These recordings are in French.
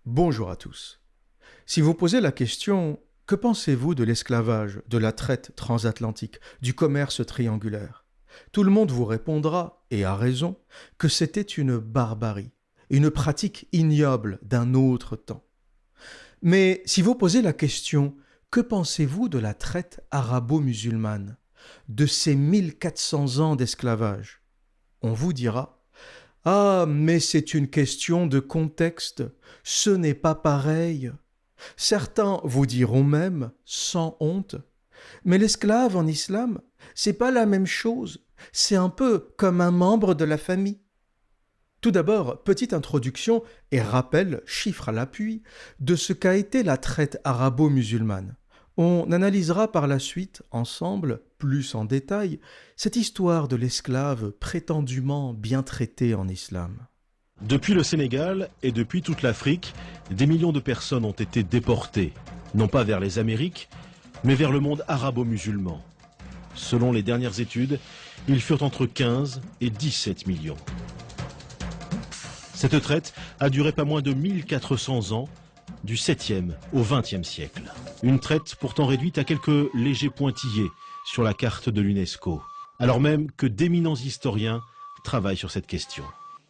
Bonjour à tous. Si vous posez la question « Que pensez-vous de l'esclavage, de la traite transatlantique, du commerce triangulaire ?» Tout le monde vous répondra, et à raison, que c'était une barbarie, une pratique ignoble d'un autre temps. Mais si vous posez la question « Que pensez-vous de la traite arabo-musulmane, de ces 1400 ans d'esclavage ?» On vous dira « Ah, mais c'est une question de contexte, ce n'est pas pareil. » Certains vous diront même, sans honte, « Mais l'esclave en islam, c'est pas la même chose, c'est un peu comme un membre de la famille. » Tout d'abord, petite introduction et rappel, chiffre à l'appui, de ce qu'a été la traite arabo-musulmane. On analysera par la suite, ensemble, plus en détail, cette histoire de l'esclave prétendument bien traité en islam. Depuis le Sénégal et depuis toute l'Afrique, des millions de personnes ont été déportées, non pas vers les Amériques, mais vers le monde arabo-musulman. Selon les dernières études, ils furent entre 15 et 17 millions. Cette traite a duré pas moins de 1400 ans, du 7e au 20e siècle. Une traite pourtant réduite à quelques légers pointillés sur la carte de l'UNESCO, alors même que d'éminents historiens travaillent sur cette question.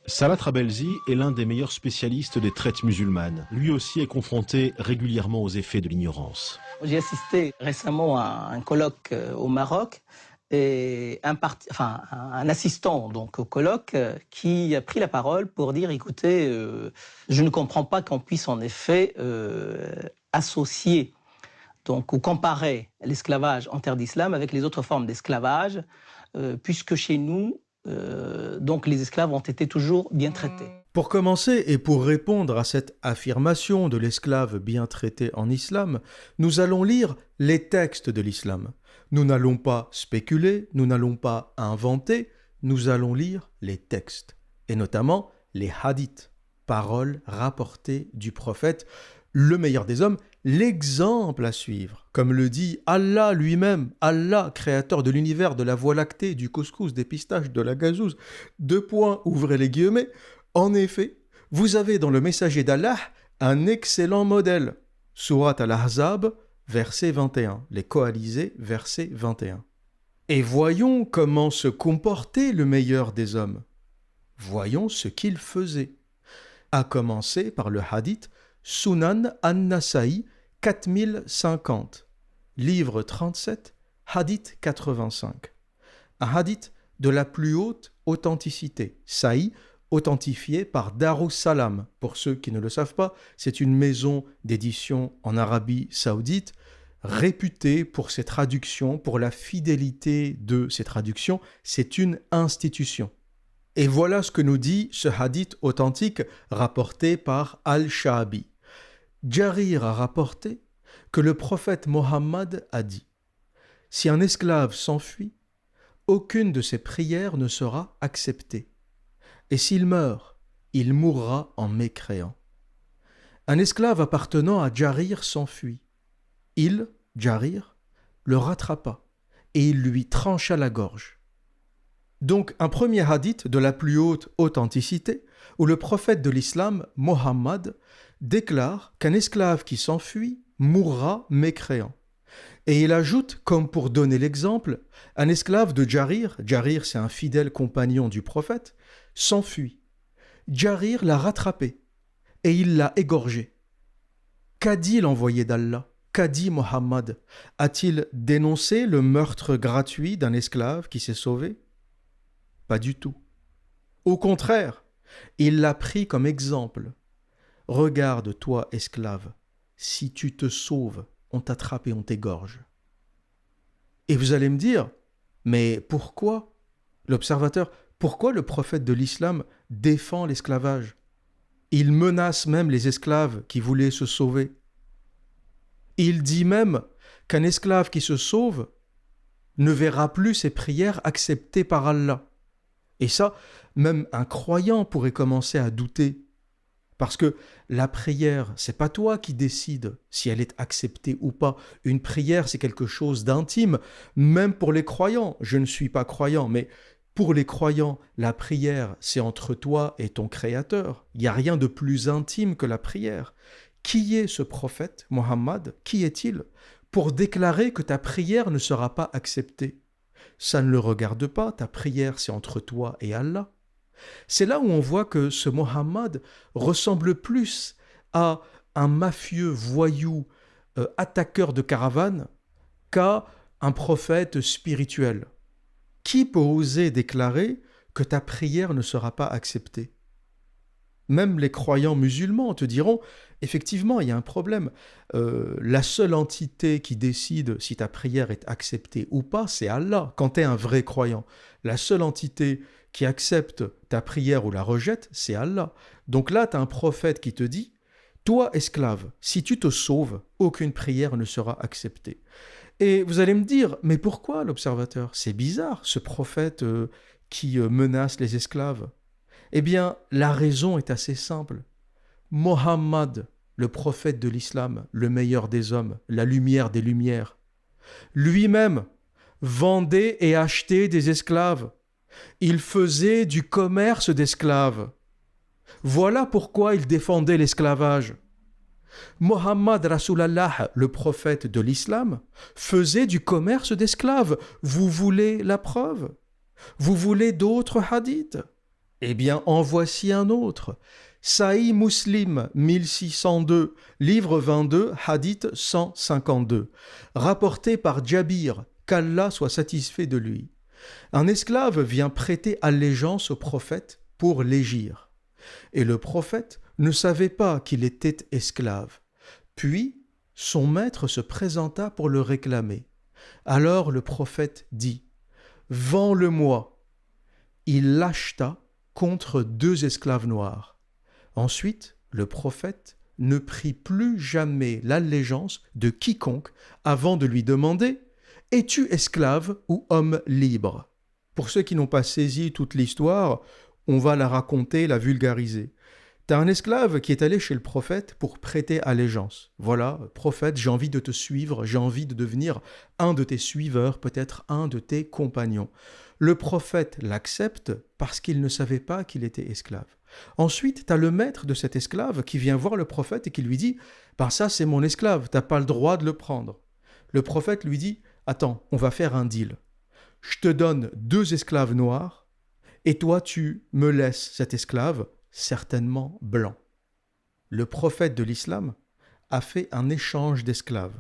Salah Trabelsi est l'un des meilleurs spécialistes des traites musulmanes. Lui aussi est confronté régulièrement aux effets de l'ignorance. J'ai assisté récemment à un colloque au Maroc et un assistant donc, au colloque qui a pris la parole pour dire écoutez, je ne comprends pas qu'on puisse en effet associer donc, ou comparer l'esclavage en terre d'islam avec les autres formes d'esclavage, puisque chez nous, donc les esclaves ont été toujours bien traités. Pour commencer et pour répondre à cette affirmation de l'esclave bien traité en islam, nous allons lire les textes de l'islam. Nous n'allons pas spéculer, nous n'allons pas inventer, nous allons lire les textes, et notamment les hadiths, paroles rapportées du prophète, le meilleur des hommes, l'exemple à suivre. Comme le dit Allah lui-même, Allah, créateur de l'univers, de la voie lactée, du couscous, des pistaches, de la gazouze, ouvrez les guillemets. En effet, vous avez dans le messager d'Allah un excellent modèle. Surat al-Ahzab, verset 21. Les coalisés, verset 21. Et voyons comment se comportait le meilleur des hommes. Voyons ce qu'il faisait. À commencer par le hadith Sunan an-Nasa'i 4050, livre 37, hadith 85. Un hadith de la plus haute authenticité. Saï, authentifié par Darussalam. Pour ceux qui ne le savent pas, c'est une maison d'édition en Arabie Saoudite réputée pour ses traductions, pour la fidélité de ses traductions. C'est une institution. Et voilà ce que nous dit ce hadith authentique rapporté par Al-Sha'abi. Jarir a rapporté que le prophète Mohammed a dit « Si un esclave s'enfuit, aucune de ses prières ne sera acceptée. Et s'il meurt, il mourra en mécréant. Un esclave appartenant à Jarir s'enfuit. Il, Jarir, le rattrapa et il lui trancha la gorge. » Donc un premier hadith de la plus haute authenticité où le prophète de l'islam, Mohammed, déclare qu'un esclave qui s'enfuit mourra mécréant. Et il ajoute, comme pour donner l'exemple, un esclave de Jarir, Jarir c'est un fidèle compagnon du prophète, s'enfuit. Jarir l'a rattrapé et il l'a égorgé. Qu'a dit l'envoyé d'Allah? Qu'a dit Mohammed? A-t-il dénoncé le meurtre gratuit d'un esclave qui s'est sauvé? Pas du tout. Au contraire, il l'a pris comme exemple. Regarde, toi, esclave, si tu te sauves, on t'attrape et on t'égorge. Et vous allez me dire, mais pourquoi, l'observateur, pourquoi le prophète de l'islam défend l'esclavage? Il menace même les esclaves qui voulaient se sauver. Il dit même qu'un esclave qui se sauve ne verra plus ses prières acceptées par Allah. Et ça, même un croyant pourrait commencer à douter. Parce que la prière, c'est pas toi qui décides si elle est acceptée ou pas. Une prière, c'est quelque chose d'intime, même pour les croyants. Je ne suis pas croyant, mais Pour les croyants, la prière, c'est entre toi et ton Créateur. Il n'y a rien de plus intime que la prière. Qui est ce prophète, Mohammed? Qui est-il pour déclarer que ta prière ne sera pas acceptée? Ça ne le regarde pas, ta prière, c'est entre toi et Allah. C'est là où on voit que ce Mohammed ressemble plus à un mafieux voyou, attaqueur de caravanes, qu'à un prophète spirituel. Qui peut oser déclarer que ta prière ne sera pas acceptée? Même les croyants musulmans te diront, effectivement, il y a un problème. La seule entité qui décide si ta prière est acceptée ou pas, c'est Allah, quand tu es un vrai croyant. La seule entité qui accepte ta prière ou la rejette, c'est Allah. Donc là, tu as un prophète qui te dit, toi, esclave, si tu te sauves, aucune prière ne sera acceptée. Et vous allez me dire, mais pourquoi l'observateur? C'est bizarre, ce prophète qui menace les esclaves. Eh bien, la raison est assez simple. Mohammed, le prophète de l'islam, le meilleur des hommes, la lumière des lumières, lui-même vendait et achetait des esclaves. Il faisait du commerce d'esclaves. Voilà pourquoi il défendait l'esclavage. Mohammed Rasulallah, le prophète de l'islam, faisait du commerce d'esclaves. Vous voulez la preuve? Vous voulez d'autres hadiths? Eh bien, en voici un autre. Sahih Muslim 1602, livre 22, hadith 152, rapporté par Jabir, qu'Allah soit satisfait de lui. Un esclave vient prêter allégeance au prophète pour l'égir. Et le prophète ne savait pas qu'il était esclave. Puis, son maître se présenta pour le réclamer. Alors le prophète dit « Vends-le-moi ». Il l'acheta contre 2 esclaves noirs. Ensuite, le prophète ne prit plus jamais l'allégeance de quiconque avant de lui demander « Es-tu esclave ou homme libre ?» Pour ceux qui n'ont pas saisi toute l'histoire, on va la raconter, la vulgariser. T'as un esclave qui est allé chez le prophète pour prêter allégeance. Voilà, prophète, j'ai envie de te suivre, j'ai envie de devenir un de tes suiveurs, peut-être un de tes compagnons. Le prophète l'accepte parce qu'il ne savait pas qu'il était esclave. Ensuite, tu as le maître de cet esclave qui vient voir le prophète et qui lui dit « Ben ça, c'est mon esclave, tu n'as pas le droit de le prendre. » Le prophète lui dit « Attends, on va faire un deal. Je te donne 2 esclaves noirs et toi, tu me laisses cet esclave certainement blanc. » Le prophète de l'islam a fait un échange d'esclaves.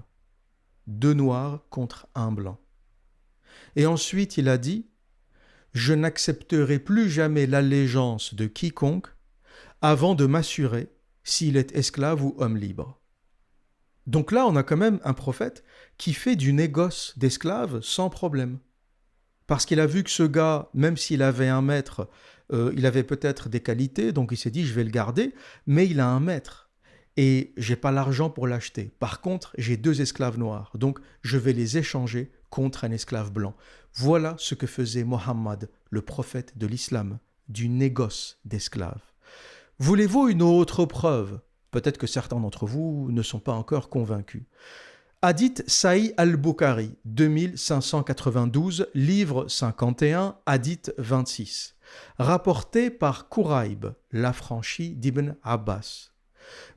2 noirs contre 1 blanc. Et ensuite, il a dit « Je n'accepterai plus jamais l'allégeance de quiconque avant de m'assurer s'il est esclave ou homme libre. » Donc là, on a quand même un prophète qui fait du négoce d'esclaves sans problème. Parce qu'il a vu que ce gars, même s'il avait un maître, il avait peut-être des qualités, donc il s'est dit « je vais le garder », mais il a un maître. Et j'ai pas l'argent pour l'acheter. Par contre, j'ai 2 esclaves noirs, donc je vais les échanger contre un esclave blanc. Voilà ce que faisait Mohammed, le prophète de l'islam, du négoce d'esclaves. Voulez-vous une autre preuve? Peut-être que certains d'entre vous ne sont pas encore convaincus. Hadith Sahih al-Bukhari, 2592, livre 51, hadith 26. Rapporté par Quraib, l'affranchi d'Ibn Abbas.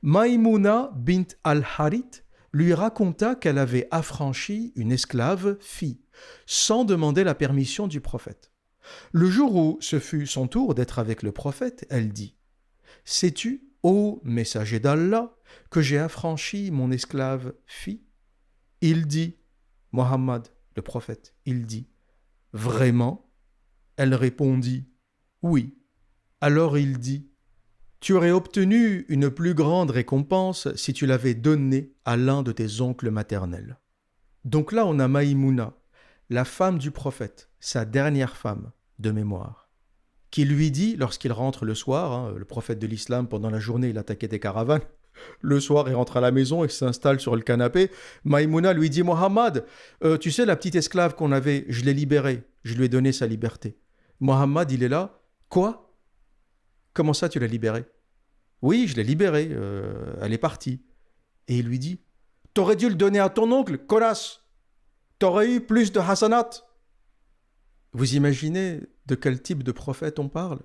Maïmouna bint al-Harith lui raconta qu'elle avait affranchi une esclave fille, sans demander la permission du prophète. Le jour où ce fut son tour d'être avec le prophète, elle dit « Sais-tu, ô messager d'Allah, que j'ai affranchi mon esclave fille ?» Il dit, Mohammed, le prophète, il dit « Vraiment ?» Elle répondit « Oui. » Alors il dit « Tu aurais obtenu une plus grande récompense si tu l'avais donnée à l'un de tes oncles maternels. » Donc là, on a Maïmouna, la femme du prophète, sa dernière femme de mémoire, qui lui dit, lorsqu'il rentre le soir, le prophète de l'islam, pendant la journée, il attaquait des caravanes, le soir, il rentre à la maison et s'installe sur le canapé. Maïmouna lui dit « Mohammed, tu sais, la petite esclave qu'on avait, je l'ai libérée, je lui ai donné sa liberté. » Mohammed, il est là. « Quoi ? Comment ça, tu l'as libérée ?»« Oui, je l'ai libérée, elle est partie. » Et il lui dit « T'aurais dû le donner à ton oncle, connasse. T'aurais eu plus de hasanat. » Vous imaginez de quel type de prophète on parle?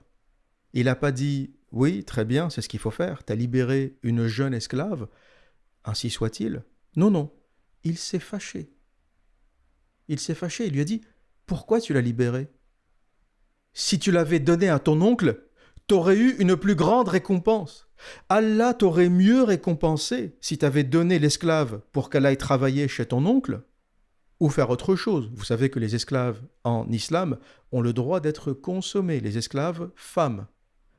Il n'a pas dit « Oui, très bien, c'est ce qu'il faut faire, t'as libéré une jeune esclave, ainsi soit-il. » Non, non, il s'est fâché. Il s'est fâché, il lui a dit « Pourquoi tu l'as libérée? Si tu l'avais donnée à ton oncle, t'aurais eu une plus grande récompense. Allah t'aurait mieux récompensé si t'avais donné l'esclave pour qu'elle aille travailler chez ton oncle ou faire autre chose. Vous savez que les esclaves en islam ont le droit d'être consommés, les esclaves femmes.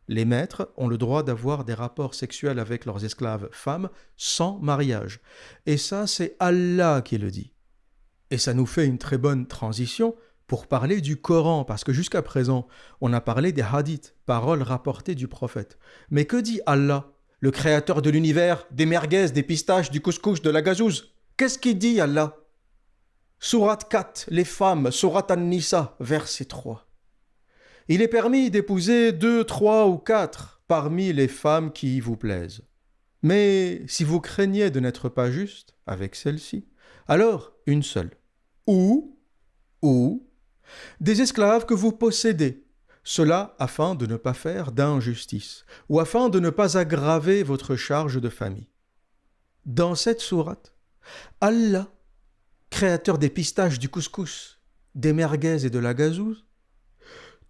Les maîtres ont le droit d'avoir des rapports sexuels avec leurs esclaves femmes sans mariage. Et ça, c'est Allah qui le dit. Et ça nous fait une très bonne transition pour parler du Coran, parce que jusqu'à présent, on a parlé des hadiths, paroles rapportées du prophète. Mais que dit Allah, le créateur de l'univers, des merguez, des pistaches, du couscous, de la gazouze? Qu'est-ce qu'il dit Allah? Sourate 4, les femmes, Sourate An-Nisa, verset 3. Il est permis d'épouser 2, 3 ou 4 parmi les femmes qui vous plaisent. Mais si vous craignez de n'être pas juste avec celle-ci, alors une seule. Ou des esclaves que vous possédez, cela afin de ne pas faire d'injustice, ou afin de ne pas aggraver votre charge de famille. Dans cette sourate, Allah, créateur des pistaches, du couscous, des merguez et de la gazouze,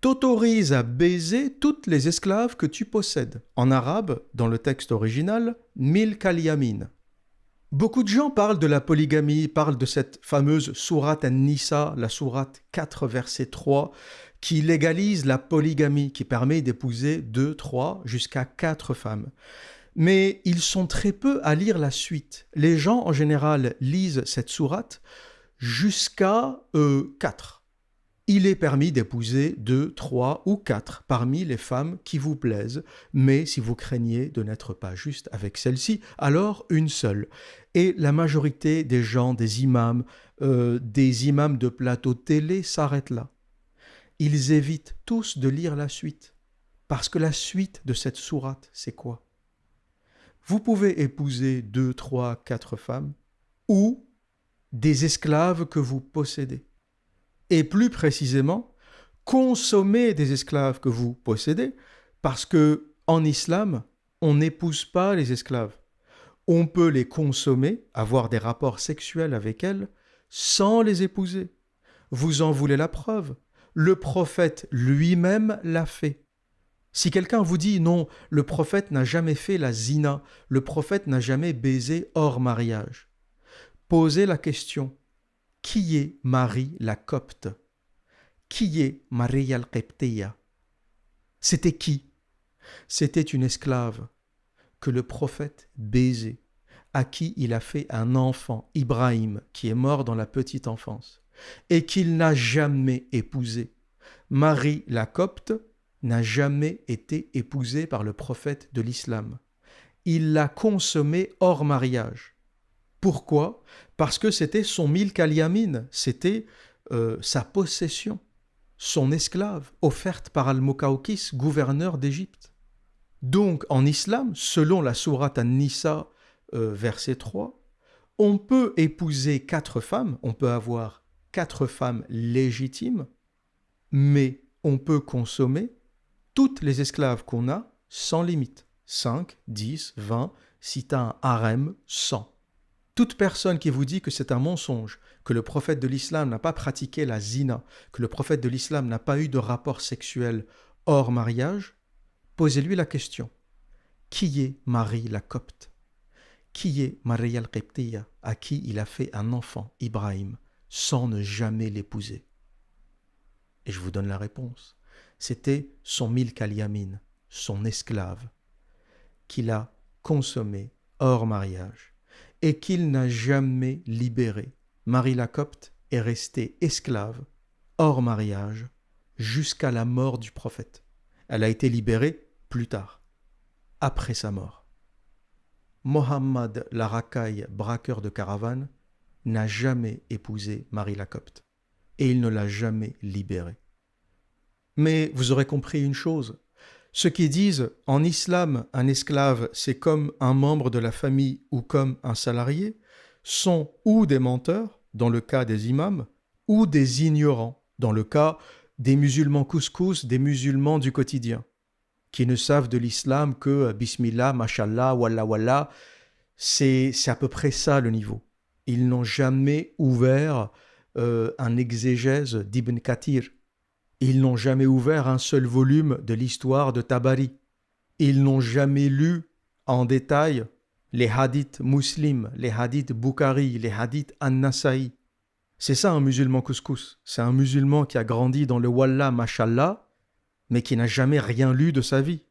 t'autorise à baiser toutes les esclaves que tu possèdes. En arabe, dans le texte original, milk al-yamin. Beaucoup de gens parlent de la polygamie, parlent de cette fameuse sourate An-Nisa, la sourate 4, verset 3, qui légalise la polygamie, qui permet d'épouser 2, 3, jusqu'à 4 femmes. Mais ils sont très peu à lire la suite. Les gens, en général, lisent cette sourate jusqu'à 4. Il est permis d'épouser 2, 3 ou 4 parmi les femmes qui vous plaisent, mais si vous craignez de n'être pas juste avec celle-ci, alors une seule. Et la majorité des gens, des imams de plateau télé s'arrêtent là. Ils évitent tous de lire la suite, parce que la suite de cette sourate, c'est quoi? Vous pouvez épouser 2, 3, 4 femmes, ou des esclaves que vous possédez. Et plus précisément, consommer des esclaves que vous possédez, parce que en islam, on n'épouse pas les esclaves. On peut les consommer, avoir des rapports sexuels avec elles, sans les épouser. Vous en voulez la preuve? Le prophète lui-même l'a fait. Si quelqu'un vous dit non, le prophète n'a jamais fait la zina, le prophète n'a jamais baisé hors mariage, posez la question. Qui est Marie la Copte? Qui est Maria al-Qibtiyya? C'était qui? C'était une esclave que le prophète baisait, à qui il a fait un enfant, Ibrahim, qui est mort dans la petite enfance, et qu'il n'a jamais épousé. Marie la Copte n'a jamais été épousée par le prophète de l'islam. Il l'a consommée hors mariage. Pourquoi? Parce que c'était son milk al-yamin, c'était sa possession, son esclave, offerte par Al-Muqawqis, gouverneur d'Égypte. Donc, en islam, selon la sourate An-Nisa, verset 3, on peut épouser 4 femmes, on peut avoir 4 femmes légitimes, mais on peut consommer toutes les esclaves qu'on a sans limite. 5, 10, 20, si tu as un harem, 100. Toute personne qui vous dit que c'est un mensonge, que le prophète de l'islam n'a pas pratiqué la zina, que le prophète de l'islam n'a pas eu de rapport sexuel hors mariage, posez-lui la question. Qui est Marie la Copte? Qui est Maria al-Qibtiyya, à qui il a fait un enfant, Ibrahim, sans ne jamais l'épouser? Et je vous donne la réponse. C'était son milk al-yamin, son esclave, qu'il a consommé hors mariage et qu'il n'a jamais libéré. Marie la Copte est restée esclave, hors mariage, jusqu'à la mort du prophète. Elle a été libérée plus tard, après sa mort. Mohammed Larakaï, braqueur de caravane, n'a jamais épousé Marie la Copte et il ne l'a jamais libérée. Mais vous aurez compris une chose, ceux qui disent en islam un esclave c'est comme un membre de la famille ou comme un salarié sont ou des menteurs, dans le cas des imams, ou des ignorants, dans le cas des musulmans couscous, des musulmans du quotidien, qui ne savent de l'islam que Bismillah, Mashallah, Wallah, Wallah. C'est à peu près ça le niveau. Ils n'ont jamais ouvert un exégèse d'Ibn Kathir. Ils n'ont jamais ouvert un seul volume de l'histoire de Tabari. Ils n'ont jamais lu en détail les hadiths muslims, les hadiths Bukhari, les hadiths An-Nasa'i. C'est ça un musulman couscous. C'est un musulman qui a grandi dans le Wallah, Mashallah, mais qui n'a jamais rien lu de sa vie.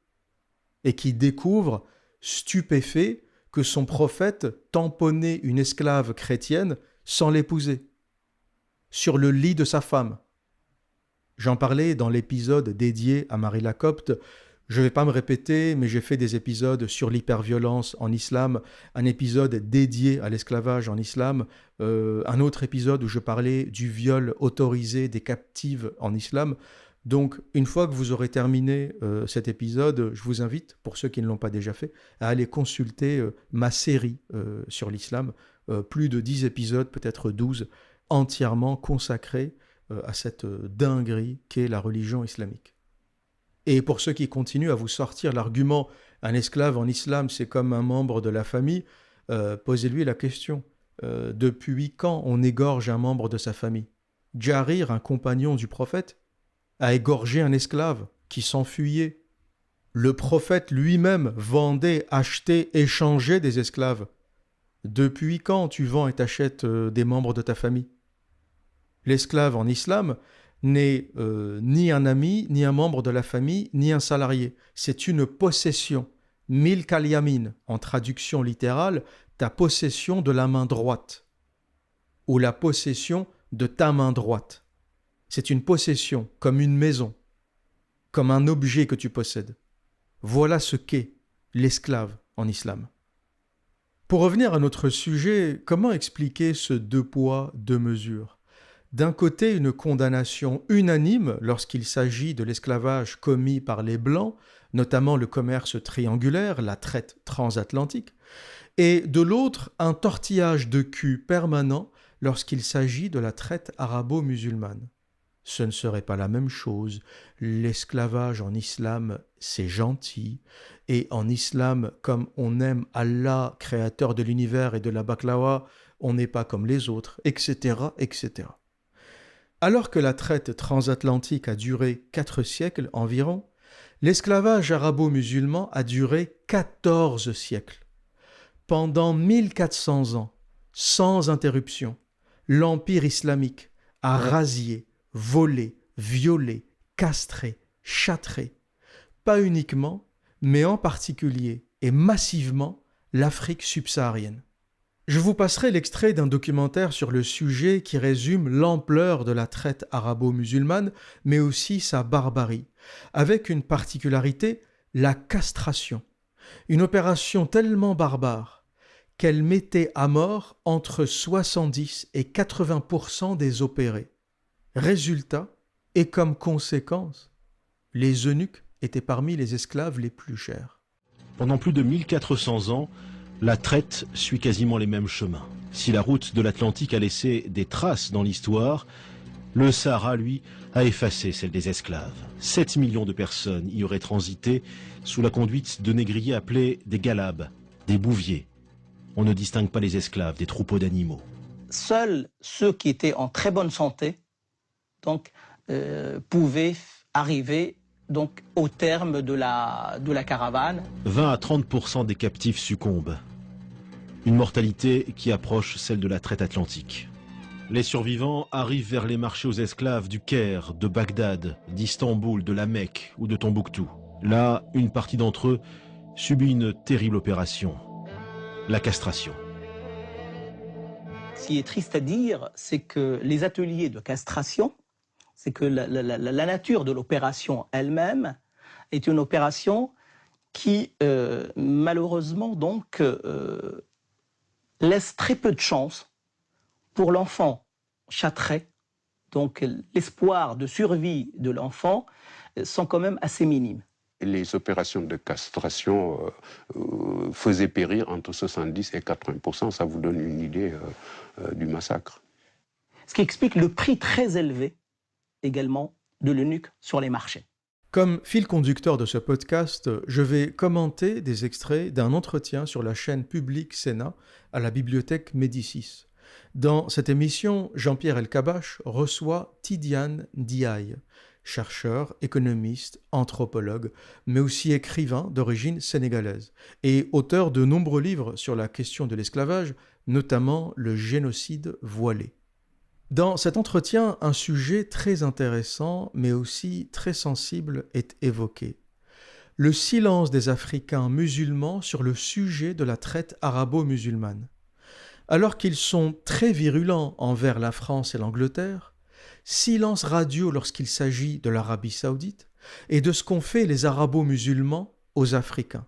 Et qui découvre, stupéfait, que son prophète tamponnait une esclave chrétienne sans l'épouser, sur le lit de sa femme. J'en parlais dans l'épisode dédié à Marie la Copte. Je ne vais pas me répéter, mais j'ai fait des épisodes sur l'hyperviolence en islam, un épisode dédié à l'esclavage en islam, un autre épisode où je parlais du viol autorisé des captives en islam. Donc, une fois que vous aurez terminé cet épisode, je vous invite, pour ceux qui ne l'ont pas déjà fait, à aller consulter ma série sur l'islam, plus de 10 épisodes, peut-être 12, entièrement consacrés à cette dinguerie qu'est la religion islamique. Et pour ceux qui continuent à vous sortir l'argument « un esclave en islam, c'est comme un membre de la famille », posez-lui la question depuis quand on égorge un membre de sa famille? Jarir, un compagnon du prophète, a égorgé un esclave qui s'enfuyait. Le prophète lui-même vendait, achetait, échangeait des esclaves. Depuis quand tu vends et t'achètes des membres de ta famille? L'esclave en islam n'est ni un ami, ni un membre de la famille, ni un salarié. C'est une possession. Milk al-yamin, en traduction littérale, ta possession de la main droite, ou la possession de ta main droite. C'est une possession, comme une maison, comme un objet que tu possèdes. Voilà ce qu'est l'esclave en islam. Pour revenir à notre sujet, comment expliquer ce deux poids, deux mesures? D'un côté, une condamnation unanime lorsqu'il s'agit de l'esclavage commis par les Blancs, notamment le commerce triangulaire, la traite transatlantique, et de l'autre, un tortillage de cul permanent lorsqu'il s'agit de la traite arabo-musulmane. Ce ne serait pas la même chose. L'esclavage en islam, c'est gentil. Et en islam, comme on aime Allah, créateur de l'univers et de la baklawa, on n'est pas comme les autres, etc., etc. Alors que la traite transatlantique a duré 4 siècles environ, l'esclavage arabo-musulman a duré 14 siècles. Pendant 1400 ans, sans interruption, l'empire islamique a rasié, volé, violé, castré, châtré, pas uniquement, mais en particulier et massivement, l'Afrique subsaharienne. Je vous passerai l'extrait d'un documentaire sur le sujet qui résume l'ampleur de la traite arabo-musulmane, mais aussi sa barbarie, avec une particularité, la castration. Une opération tellement barbare qu'elle mettait à mort entre 70 et 80% des opérés. Résultat, et comme conséquence, les eunuques étaient parmi les esclaves les plus chers. Pendant plus de 1400 ans, la traite suit quasiment les mêmes chemins. Si la route de l'Atlantique a laissé des traces dans l'histoire, le Sahara, lui, a effacé celle des esclaves. 7 millions de personnes y auraient transité sous la conduite de négriers appelés des galabes, des bouviers. On ne distingue pas les esclaves des troupeaux d'animaux. Seuls ceux qui étaient en très bonne santé pouvaient arriver au terme de la caravane. 20 à 30% des captifs succombent. Une mortalité qui approche celle de la traite atlantique. Les survivants arrivent vers les marchés aux esclaves du Caire, de Bagdad, d'Istanbul, de la Mecque ou de Tombouctou. Là, une partie d'entre eux subit une terrible opération, la castration. Ce qui est triste à dire, c'est que les ateliers de castration, c'est que la nature de l'opération elle-même est une opération qui, malheureusement, laisse très peu de chance pour l'enfant châtré. Donc l'espoir de survie de l'enfant sont quand même assez minimes. Les opérations de castration faisaient périr entre 70 et 80%. Ça vous donne une idée du massacre. Ce qui explique le prix très élevé également de l'eunuque sur les marchés. Comme fil conducteur de ce podcast, je vais commenter des extraits d'un entretien sur la chaîne publique Sénat à la bibliothèque Médicis. Dans cette émission, Jean-Pierre Elkabbach reçoit Tidiane Ndiaye, chercheur, économiste, anthropologue, mais aussi écrivain d'origine sénégalaise, et auteur de nombreux livres sur la question de l'esclavage, notamment le génocide voilé. Dans cet entretien, un sujet très intéressant, mais aussi très sensible, est évoqué. Le silence des Africains musulmans sur le sujet de la traite arabo-musulmane. Alors qu'ils sont très virulents envers la France et l'Angleterre, silence radio lorsqu'il s'agit de l'Arabie saoudite et de ce qu'ont fait les arabo-musulmans aux Africains.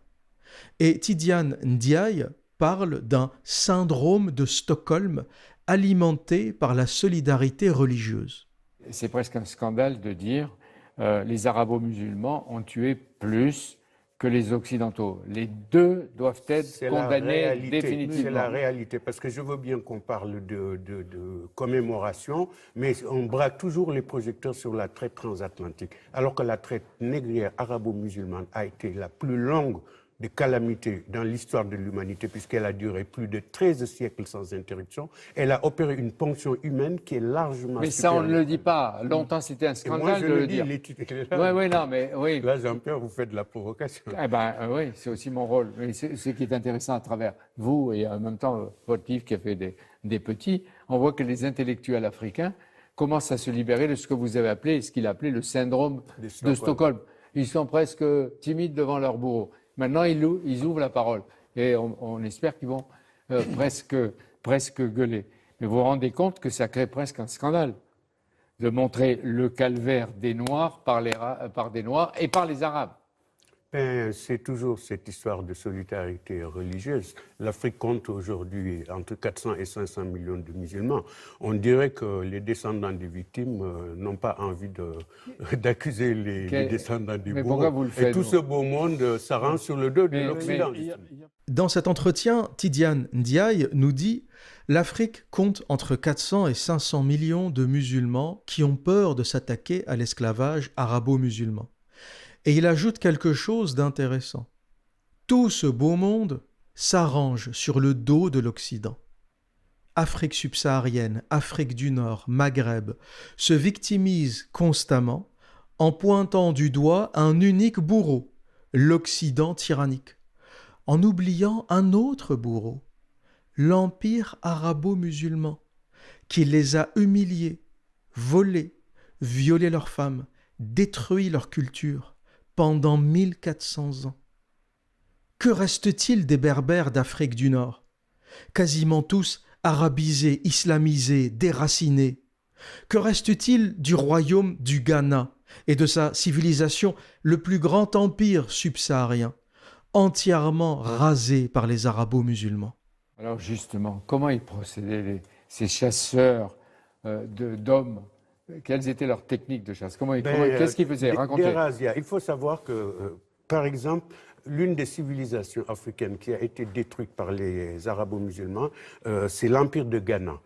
Et Tidiane Ndiaye parle d'un syndrome de Stockholm alimenté par la solidarité religieuse. C'est presque un scandale de dire les arabo-musulmans ont tué plus que les occidentaux. Les deux doivent être condamnés définitivement. C'est la réalité, parce que je veux bien qu'on parle de commémoration, mais on braque toujours les projecteurs sur la traite transatlantique, alors que la traite négrière arabo-musulmane a été la plus longue de calamités dans l'histoire de l'humanité, puisqu'elle a duré plus de 13 siècles sans interruption. Elle a opéré une ponction humaine qui est largement mais supérieure. ça, on ne le dit pas. Longtemps, c'était un scandale de le dire. Oui. Là, Jean-Pierre, vous faites de la provocation. Oui, c'est aussi mon rôle. Mais ce qui est intéressant à travers vous et en même temps votre livre qui a fait des petits, on voit que les intellectuels africains commencent à se libérer de ce que vous avez appelé, ce qu'il a appelé le syndrome de Stockholm. Ils sont presque timides devant leur bourreau. Maintenant, ils ouvrent la parole et on espère qu'ils vont presque gueuler. Mais vous vous rendez compte que ça crée presque un scandale de montrer le calvaire des Noirs par des Noirs et par les Arabes. C'est toujours cette histoire de solidarité religieuse. L'Afrique compte aujourd'hui entre 400 et 500 millions de musulmans. On dirait que les descendants des victimes n'ont pas envie d'accuser les descendants des bourreaux. Pourquoi vous le faites, et tout ce beau monde s'arrange sur le dos de l'Occident. Dans cet entretien, Tidiane Ndiaye nous dit « L'Afrique compte entre 400 et 500 millions de musulmans qui ont peur de s'attaquer à l'esclavage arabo-musulman. » Et il ajoute quelque chose d'intéressant. Tout ce beau monde s'arrange sur le dos de l'Occident. Afrique subsaharienne, Afrique du Nord, Maghreb se victimisent constamment en pointant du doigt un unique bourreau, l'Occident tyrannique, en oubliant un autre bourreau, l'Empire arabo-musulman, qui les a humiliés, volés, violé leurs femmes, détruit leur culture pendant 1400 ans. Que reste-t-il des Berbères d'Afrique du Nord? Quasiment tous arabisés, islamisés, déracinés. Que reste-t-il du royaume du Ghana et de sa civilisation, le plus grand empire subsaharien, entièrement rasé par les arabo-musulmans? Alors justement, comment ils procédaient, ces chasseurs d'hommes? Quelles étaient leurs techniques de chasse? Qu'est-ce qu'ils faisaient? Racontez. Il faut savoir que, par exemple, l'une des civilisations africaines qui a été détruite par les arabo-musulmans, c'est l'Empire de Ghana.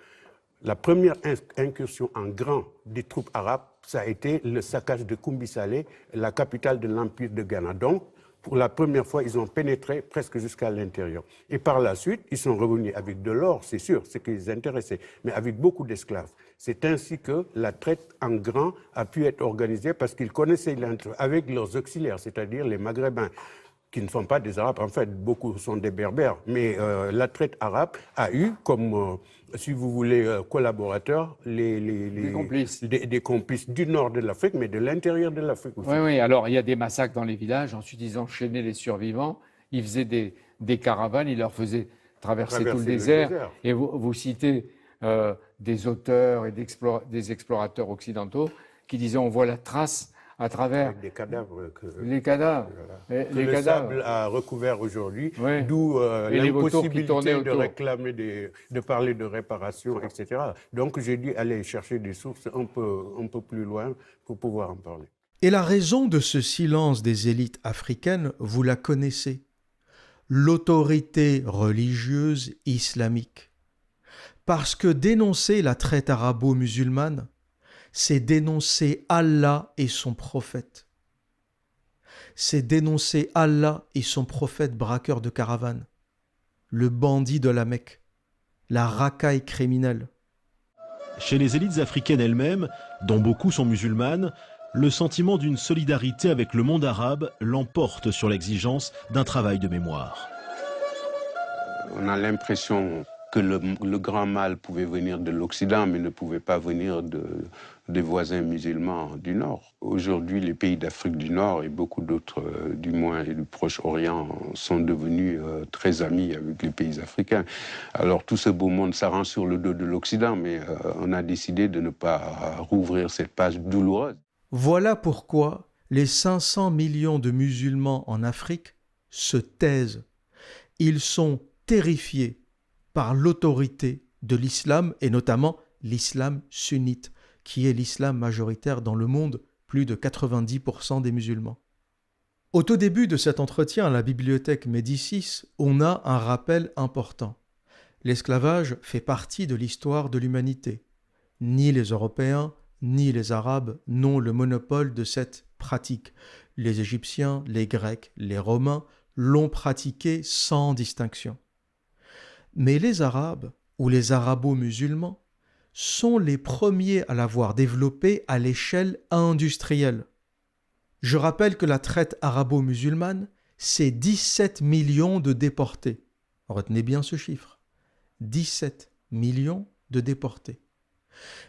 La première incursion en grand des troupes arabes, ça a été le saccage de Kumbi-Salé, la capitale de l'Empire de Ghana. Donc, pour la première fois, ils ont pénétré presque jusqu'à l'intérieur. Et par la suite, ils sont revenus avec de l'or, c'est sûr, ce qui les intéressait, mais avec beaucoup d'esclaves. C'est ainsi que la traite en grand a pu être organisée parce qu'ils connaissaient avec leurs auxiliaires, c'est-à-dire les Maghrébins, qui ne sont pas des Arabes. En fait, beaucoup sont des Berbères. Mais la traite arabe a eu comme, si vous voulez, collaborateurs, des complices du nord de l'Afrique, mais de l'intérieur de l'Afrique aussi. Oui, alors il y a des massacres dans les villages. Ensuite, ils enchaînaient les survivants. Ils faisaient des caravanes. Ils leur faisaient traverser tout le désert. Et vous citez des auteurs et des explorateurs occidentaux qui disaient on voit la trace à travers avec des cadavres les cadavres, le sable a recouvert aujourd'hui, oui. D'où l'impossibilité de réclamer, de parler de réparation, etc. Donc j'ai dû aller chercher des sources un peu plus loin pour pouvoir en parler. Et la raison de ce silence des élites africaines, vous la connaissez. L'autorité religieuse islamique. Parce que dénoncer la traite arabo-musulmane, c'est dénoncer Allah et son prophète. C'est dénoncer Allah et son prophète braqueur de caravanes, le bandit de la Mecque, la racaille criminelle. Chez les élites africaines elles-mêmes, dont beaucoup sont musulmanes, le sentiment d'une solidarité avec le monde arabe l'emporte sur l'exigence d'un travail de mémoire. On a l'impression que le grand mal pouvait venir de l'Occident, mais ne pouvait pas venir des voisins musulmans du Nord. Aujourd'hui, les pays d'Afrique du Nord et beaucoup d'autres, du moins, et du Proche-Orient, sont devenus très amis avec les pays africains. Alors tout ce beau monde s'arrange sur le dos de l'Occident, mais on a décidé de ne pas rouvrir cette page douloureuse. Voilà pourquoi les 500 millions de musulmans en Afrique se taisent. Ils sont terrifiés par l'autorité de l'islam, et notamment l'islam sunnite, qui est l'islam majoritaire dans le monde, plus de 90% des musulmans. Au tout début de cet entretien à la bibliothèque Médicis, on a un rappel important. L'esclavage fait partie de l'histoire de l'humanité. Ni les Européens, ni les Arabes n'ont le monopole de cette pratique. Les Égyptiens, les Grecs, les Romains l'ont pratiqué sans distinction. Mais les Arabes, ou les Arabo-musulmans, sont les premiers à l'avoir développé à l'échelle industrielle. Je rappelle que la traite arabo-musulmane, c'est 17 millions de déportés. Retenez bien ce chiffre. 17 millions de déportés.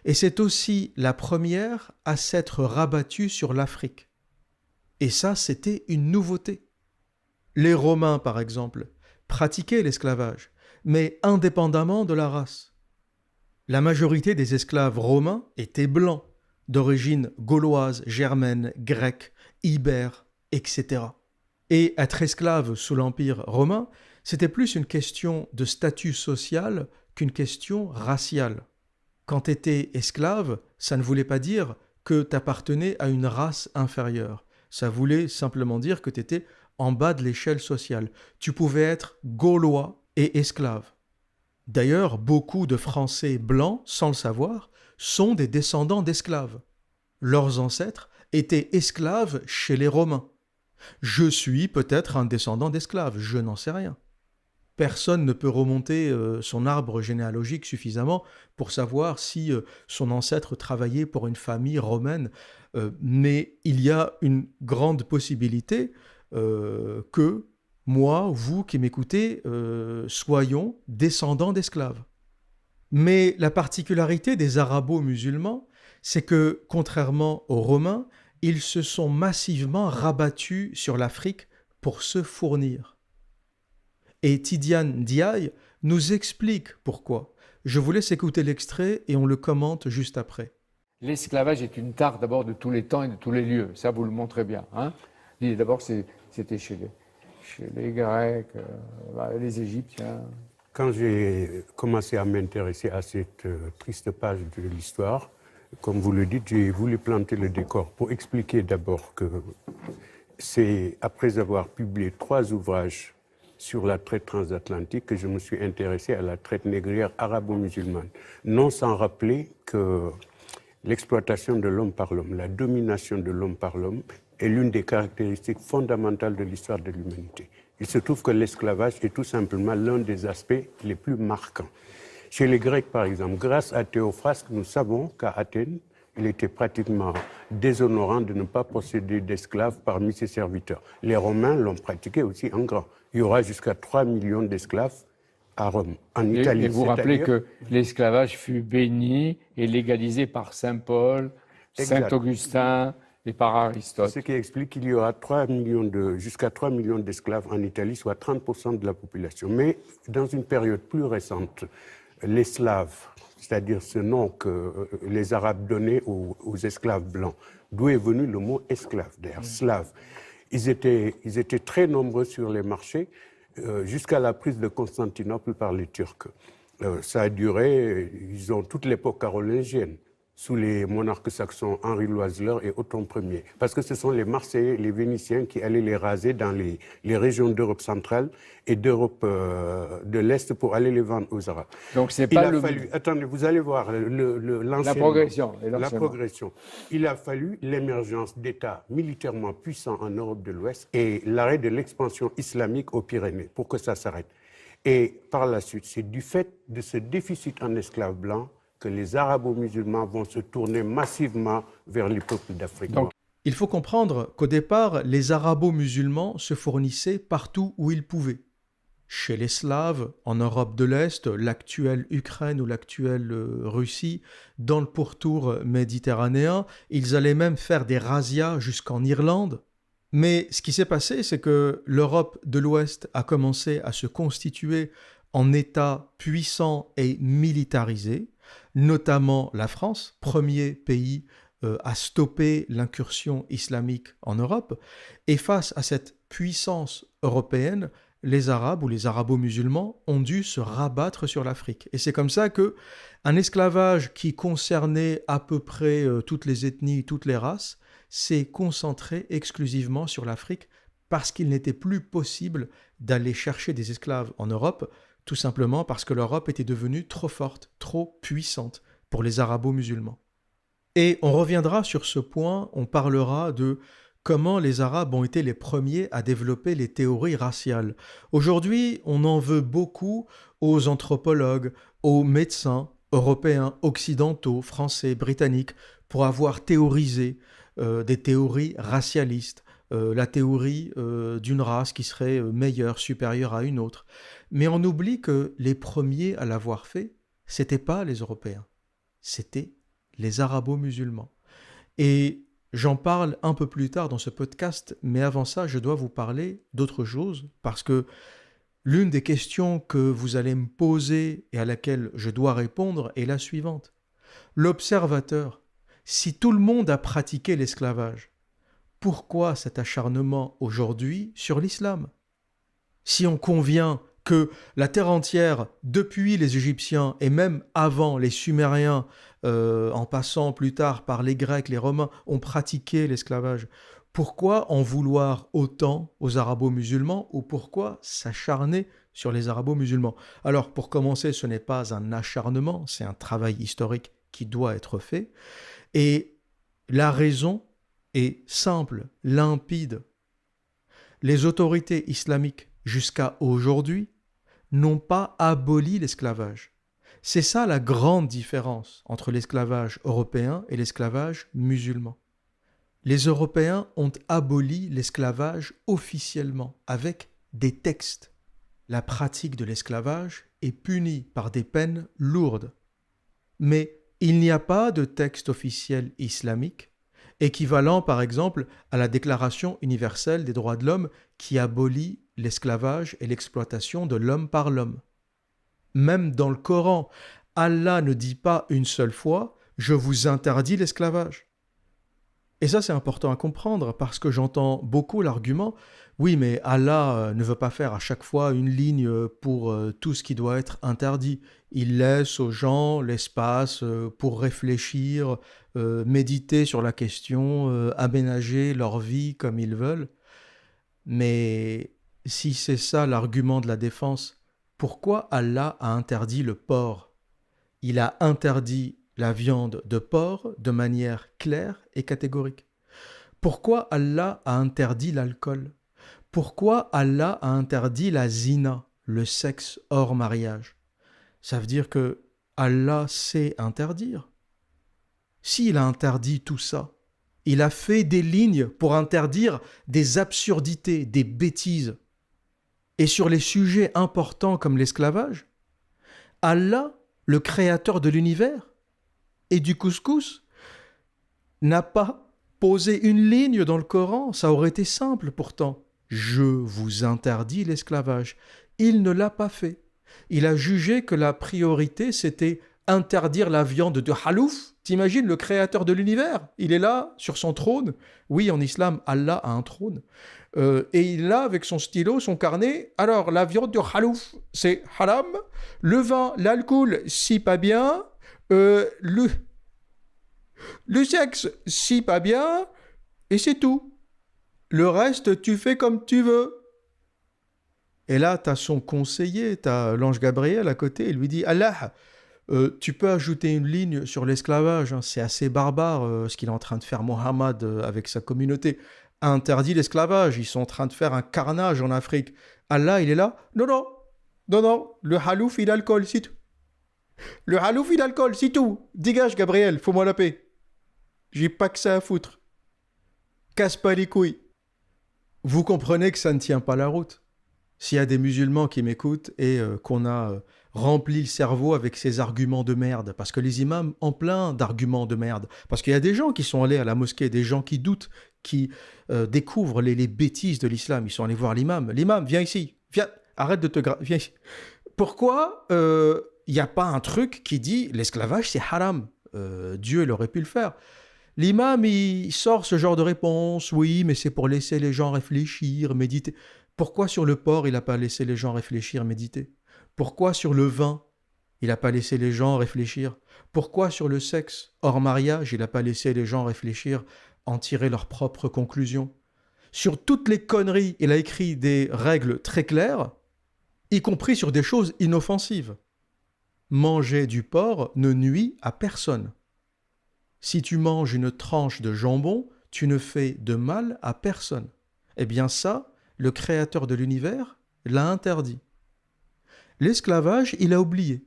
Et c'est aussi la première à s'être rabattue sur l'Afrique. Et ça, c'était une nouveauté. Les Romains, par exemple, pratiquaient l'esclavage, mais indépendamment de la race. La majorité des esclaves romains étaient blancs, d'origine gauloise, germaine, grecque, ibère, etc. Et être esclave sous l'Empire romain, c'était plus une question de statut social qu'une question raciale. Quand tu étais esclave, ça ne voulait pas dire que tu appartenais à une race inférieure. Ça voulait simplement dire que tu étais en bas de l'échelle sociale. Tu pouvais être gaulois et esclave. D'ailleurs, beaucoup de Français blancs, sans le savoir, sont des descendants d'esclaves. Leurs ancêtres étaient esclaves chez les Romains. Je suis peut-être un descendant d'esclaves, je n'en sais rien. Personne ne peut remonter son arbre généalogique suffisamment pour savoir si son ancêtre travaillait pour une famille romaine, mais il y a une grande possibilité que moi, vous qui m'écoutez, soyons descendants d'esclaves. Mais la particularité des arabo-musulmans, c'est que, contrairement aux Romains, ils se sont massivement rabattus sur l'Afrique pour se fournir. Et Tidiane Diaye nous explique pourquoi. Je vous laisse écouter l'extrait et on le commente juste après. L'esclavage est une tare d'abord de tous les temps et de tous les lieux. Ça, vous le montrez bien. Hein. D'abord, c'était chez les Grecs, les Égyptiens. Quand j'ai commencé à m'intéresser à cette triste page de l'histoire, comme vous le dites, j'ai voulu planter le décor pour expliquer d'abord que c'est après avoir publié 3 ouvrages sur la traite transatlantique que je me suis intéressé à la traite négrière arabo-musulmane. Non sans rappeler que l'exploitation de l'homme par l'homme, la domination de l'homme par l'homme est l'une des caractéristiques fondamentales de l'histoire de l'humanité. Il se trouve que l'esclavage est tout simplement l'un des aspects les plus marquants. Chez les Grecs, par exemple, grâce à Théophraste, nous savons qu'à Athènes, il était pratiquement déshonorant de ne pas posséder d'esclaves parmi ses serviteurs. Les Romains l'ont pratiqué aussi en grand. Il y aura jusqu'à 3 millions d'esclaves à Rome. En Italie, et vous rappelez que l'esclavage fut béni et légalisé par Saint Paul, Saint Augustin et par Aristote. Ce qui explique qu'il y aura jusqu'à 3 millions d'esclaves en Italie, soit 30% de la population. Mais dans une période plus récente, les Slaves, c'est-à-dire ce nom que les Arabes donnaient aux esclaves blancs, d'où est venu le mot esclave, d'ailleurs, slave. Ils étaient très nombreux sur les marchés jusqu'à la prise de Constantinople par les Turcs. Ça a duré, ils ont toute l'époque carolingienne. sous les monarques saxons Henri Loiseleur et Othon Ier. Parce que ce sont les Marseillais, les Vénitiens qui allaient les raser dans les régions d'Europe centrale et d'Europe de l'Est pour aller les vendre aux Arabes. Donc c'est pas Attendez, vous allez voir la progression. La progression. Il a fallu l'émergence d'États militairement puissants en Europe de l'Ouest et l'arrêt de l'expansion islamique aux Pyrénées pour que ça s'arrête. Et par la suite, c'est du fait de ce déficit en esclaves blancs que les arabo-musulmans vont se tourner massivement vers les peuples d'Afrique. Donc, il faut comprendre qu'au départ, les arabo-musulmans se fournissaient partout où ils pouvaient. Chez les Slaves, en Europe de l'Est, l'actuelle Ukraine ou l'actuelle Russie, dans le pourtour méditerranéen, ils allaient même faire des razzias jusqu'en Irlande. Mais ce qui s'est passé, c'est que l'Europe de l'Ouest a commencé à se constituer en État puissant et militarisé, notamment la France, premier pays à stopper l'incursion islamique en Europe. Et face à cette puissance européenne, les Arabes ou les arabo-musulmans ont dû se rabattre sur l'Afrique. Et c'est comme ça qu'un esclavage qui concernait à peu près toutes les ethnies, toutes les races, s'est concentré exclusivement sur l'Afrique parce qu'il n'était plus possible d'aller chercher des esclaves en Europe, tout simplement parce que l'Europe était devenue trop forte, trop puissante pour les arabo-musulmans. Et on reviendra sur ce point, on parlera de comment les Arabes ont été les premiers à développer les théories raciales. Aujourd'hui, on en veut beaucoup aux anthropologues, aux médecins européens, occidentaux, français, britanniques, pour avoir théorisé des théories racialistes, la théorie d'une race qui serait meilleure, supérieure à une autre. Mais on oublie que les premiers à l'avoir fait, c'était pas les Européens, c'était les arabo-musulmans. Et j'en parle un peu plus tard dans ce podcast, mais avant ça, je dois vous parler d'autre chose, parce que l'une des questions que vous allez me poser et à laquelle je dois répondre est la suivante. L'observateur, si tout le monde a pratiqué l'esclavage, pourquoi cet acharnement aujourd'hui sur l'islam ? Si on convient que la terre entière, depuis les Égyptiens et même avant les Sumériens, en passant plus tard par les Grecs, les Romains, ont pratiqué l'esclavage, pourquoi en vouloir autant aux arabo-musulmans ou pourquoi s'acharner sur les arabo-musulmans ? Alors, pour commencer, ce n'est pas un acharnement, c'est un travail historique qui doit être fait. Et la raison est simple, limpide. Les autorités islamiques, jusqu'à aujourd'hui, n'ont pas aboli l'esclavage. C'est ça la grande différence entre l'esclavage européen et l'esclavage musulman. Les Européens ont aboli l'esclavage officiellement, avec des textes. La pratique de l'esclavage est punie par des peines lourdes. Mais il n'y a pas de texte officiel islamique équivalent par exemple à la Déclaration universelle des droits de l'homme qui abolit l'esclavage et l'exploitation de l'homme par l'homme. Même dans le Coran, Allah ne dit pas une seule fois « je vous interdis l'esclavage ». Et ça, c'est important à comprendre parce que j'entends beaucoup l'argument « oui, mais Allah ne veut pas faire à chaque fois une ligne pour tout ce qui doit être interdit. Il laisse aux gens l'espace pour réfléchir, méditer sur la question, aménager leur vie comme ils veulent. » Mais si c'est ça l'argument de la défense, pourquoi Allah a interdit le porc ? Il a interdit la viande de porc de manière claire et catégorique. Pourquoi Allah a interdit l'alcool ? Pourquoi Allah a interdit la zina, le sexe hors mariage ? Ça veut dire que Allah sait interdire. S'il a interdit tout ça, il a fait des lignes pour interdire des absurdités, des bêtises. Et sur les sujets importants comme l'esclavage, Allah, le créateur de l'univers et du couscous, n'a pas posé une ligne dans le Coran. Ça aurait été simple pourtant. Je vous interdis l'esclavage. Il ne l'a pas fait. Il a jugé que la priorité, c'était interdire la viande de halouf. T'imagines le créateur de l'univers ? Il est là, sur son trône. Oui, en islam, Allah a un trône. Et il a, avec son stylo, son carnet, alors la viande de halouf, c'est haram. Le vin, l'alcool, si pas bien. Le sexe, si pas bien, et c'est tout. Le reste, tu fais comme tu veux. Et là, tu as son conseiller, tu as l'ange Gabriel à côté, il lui dit, Allah, tu peux ajouter une ligne sur l'esclavage, hein, c'est assez barbare ce qu'il est en train de faire Mohammed avec sa communauté. Interdit l'esclavage, ils sont en train de faire un carnage en Afrique. Allah, il est là, non, non, non, non, le halouf, il a l'alcool, c'est tout. Le halouf, il a l'alcool, c'est tout. Dégage, Gabriel, fous-moi la paix. J'ai pas que ça à foutre. Casse pas les couilles. Vous comprenez que ça ne tient pas la route. S'il y a des musulmans qui m'écoutent et qu'on a rempli le cerveau avec ces arguments de merde, parce que les imams ont plein d'arguments de merde, parce qu'il y a des gens qui sont allés à la mosquée, des gens qui doutent, qui découvrent les bêtises de l'islam, ils sont allés voir l'imam. L'imam, viens ici, viens, arrête de te... viens ici. Pourquoi il n'y a pas un truc qui dit l'esclavage c'est haram? Dieu, il aurait pu le faire. L'imam, il sort ce genre de réponse, oui, mais c'est pour laisser les gens réfléchir, méditer. Pourquoi sur le porc, il n'a pas laissé les gens réfléchir, méditer? Pourquoi sur le vin, il n'a pas laissé les gens réfléchir? Pourquoi sur le sexe, hors mariage, il n'a pas laissé les gens réfléchir, en tirer leurs propres conclusions? Sur toutes les conneries, il a écrit des règles très claires, y compris sur des choses inoffensives. Manger du porc ne nuit à personne. Si tu manges une tranche de jambon, tu ne fais de mal à personne. Eh bien ça, le créateur de l'univers l'a interdit. L'esclavage, il a oublié.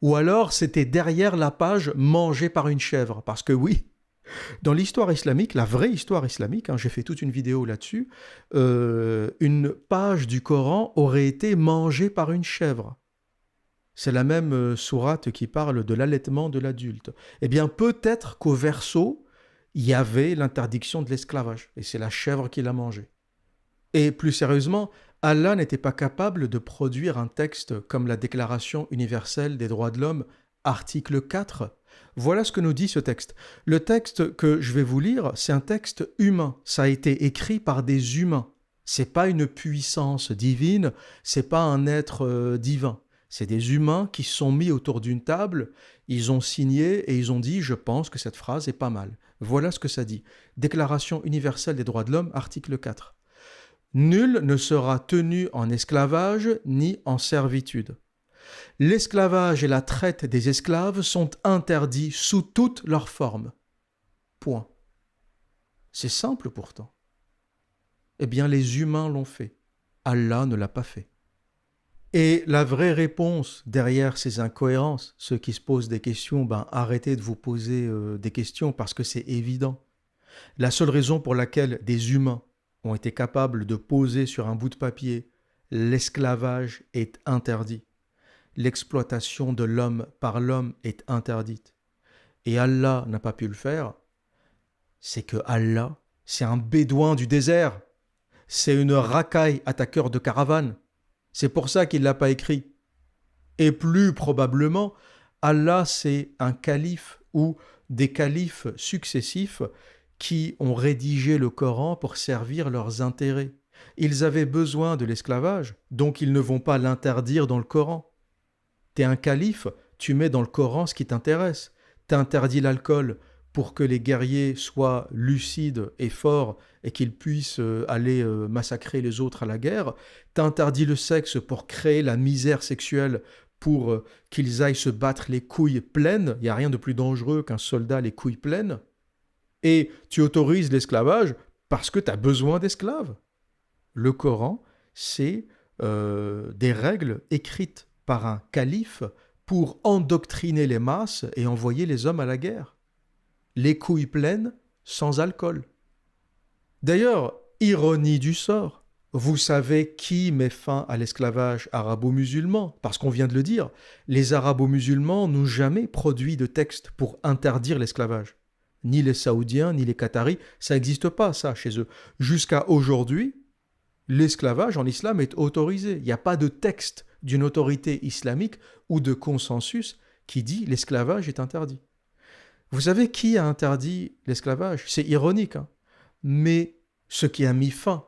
Ou alors c'était derrière la page mangée par une chèvre. Parce que oui, dans l'histoire islamique, la vraie histoire islamique, hein, j'ai fait toute une vidéo là-dessus, une page du Coran aurait été mangée par une chèvre. C'est la même sourate qui parle de l'allaitement de l'adulte. Eh bien, peut-être qu'au verso, il y avait l'interdiction de l'esclavage. Et c'est la chèvre qui l'a mangé. Et plus sérieusement, Allah n'était pas capable de produire un texte comme la Déclaration universelle des droits de l'homme, article 4. Voilà ce que nous dit ce texte. Le texte que je vais vous lire, c'est un texte humain. Ça a été écrit par des humains. C'est pas une puissance divine, c'est pas un être divin. C'est des humains qui se sont mis autour d'une table, ils ont signé et ils ont dit « Je pense que cette phrase est pas mal ». Voilà ce que ça dit. Déclaration universelle des droits de l'homme, article 4. Nul ne sera tenu en esclavage ni en servitude. L'esclavage et la traite des esclaves sont interdits sous toutes leurs formes. Point. C'est simple pourtant. Eh bien, les humains l'ont fait. Allah ne l'a pas fait. Et la vraie réponse derrière ces incohérences, ceux qui se posent des questions, arrêtez de vous poser des questions parce que c'est évident. La seule raison pour laquelle des humains ont été capables de poser sur un bout de papier « l'esclavage est interdit », l'exploitation de l'homme par l'homme est interdite, et Allah n'a pas pu le faire, c'est que Allah, c'est un bédouin du désert, c'est une racaille attaqueur de caravane. C'est pour ça qu'il ne l'a pas écrit. Et plus probablement, Allah, c'est un calife ou des califes successifs qui ont rédigé le Coran pour servir leurs intérêts. Ils avaient besoin de l'esclavage, donc ils ne vont pas l'interdire dans le Coran. T'es un calife, tu mets dans le Coran ce qui t'intéresse. T'interdis l'alcool pour que les guerriers soient lucides et forts et qu'ils puissent aller massacrer les autres à la guerre. T'interdis le sexe pour créer la misère sexuelle pour qu'ils aillent se battre les couilles pleines. Il n'y a rien de plus dangereux qu'un soldat les couilles pleines. Et tu autorises l'esclavage parce que tu as besoin d'esclaves. Le Coran, c'est des règles écrites par un calife pour endoctriner les masses et envoyer les hommes à la guerre. Les couilles pleines, sans alcool. D'ailleurs, ironie du sort, vous savez qui met fin à l'esclavage arabo-musulman? Parce qu'on vient de le dire, les arabo-musulmans n'ont jamais produit de texte pour interdire l'esclavage. Ni les Saoudiens, ni les Qataris, ça n'existe pas ça chez eux. Jusqu'à aujourd'hui, l'esclavage en islam est autorisé. Il n'y a pas de texte d'une autorité islamique ou de consensus qui dit l'esclavage est interdit. Vous savez qui a interdit l'esclavage? C'est ironique, hein? Mais ce qui a mis fin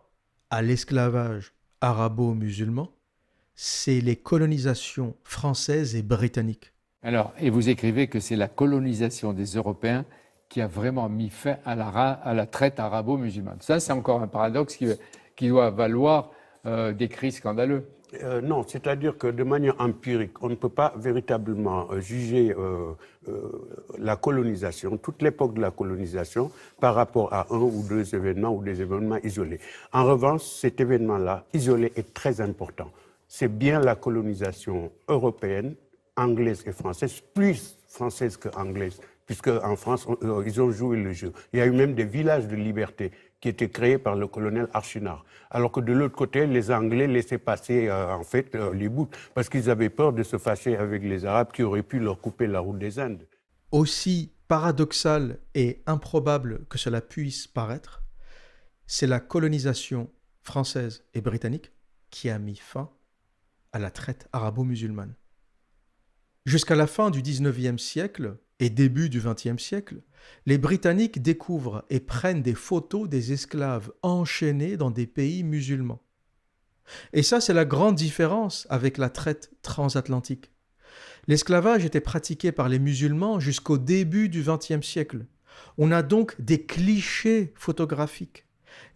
à l'esclavage arabo-musulman, c'est les colonisations françaises et britanniques. Alors, et vous écrivez que c'est la colonisation des Européens qui a vraiment mis fin à la traite arabo-musulmane. Ça, c'est encore un paradoxe qui doit valoir des cris scandaleux. Non, c'est-à-dire que de manière empirique, on ne peut pas véritablement juger la colonisation, toute l'époque de la colonisation, par rapport à un ou deux événements ou des événements isolés. En revanche, cet événement-là, isolé, est très important. C'est bien la colonisation européenne, anglaise et française, plus française qu'anglaise, puisque en France, ils ont joué le jeu. Il y a eu même des villages de liberté qui étaient créés par le colonel Archinard. Alors que de l'autre côté, les Anglais laissaient passer les bouts, parce qu'ils avaient peur de se fâcher avec les Arabes qui auraient pu leur couper la route des Indes. Aussi paradoxal et improbable que cela puisse paraître, c'est la colonisation française et britannique qui a mis fin à la traite arabo-musulmane. Jusqu'à la fin du XIXe siècle et début du XXe siècle, les Britanniques découvrent et prennent des photos des esclaves enchaînés dans des pays musulmans. Et ça, c'est la grande différence avec la traite transatlantique. L'esclavage était pratiqué par les musulmans jusqu'au début du XXe siècle. On a donc des clichés photographiques,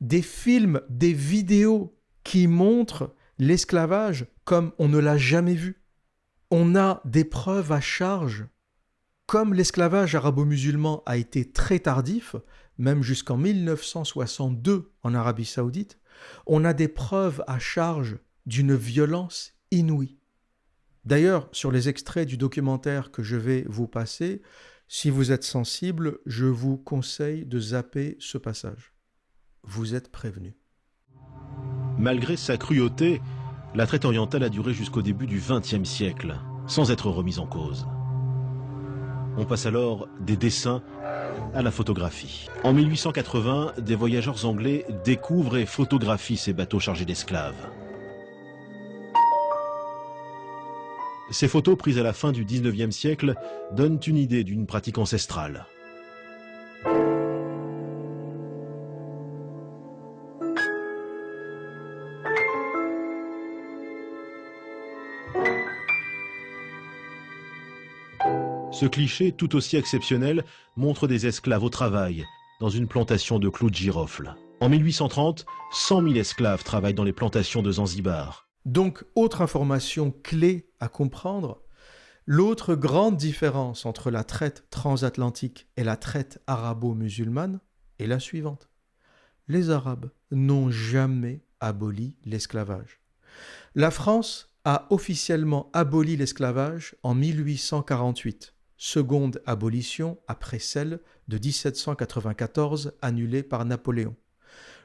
des films, des vidéos qui montrent l'esclavage comme on ne l'a jamais vu. On a des preuves à charge. Comme l'esclavage arabo-musulman a été très tardif, même jusqu'en 1962 en Arabie Saoudite, on a des preuves à charge d'une violence inouïe. D'ailleurs, sur les extraits du documentaire que je vais vous passer, si vous êtes sensible, je vous conseille de zapper ce passage. Vous êtes prévenus. Malgré sa cruauté, la traite orientale a duré jusqu'au début du XXe siècle, sans être remise en cause. On passe alors des dessins à la photographie. En 1880, des voyageurs anglais découvrent et photographient ces bateaux chargés d'esclaves. Ces photos prises à la fin du XIXe siècle donnent une idée d'une pratique ancestrale. Ce cliché, tout aussi exceptionnel, montre des esclaves au travail, dans une plantation de clous de girofle. En 1830, 100 000 esclaves travaillent dans les plantations de Zanzibar. Donc, autre information clé à comprendre, l'autre grande différence entre la traite transatlantique et la traite arabo-musulmane est la suivante. Les Arabes n'ont jamais aboli l'esclavage. La France a officiellement aboli l'esclavage en 1848. Seconde abolition après celle de 1794 annulée par Napoléon.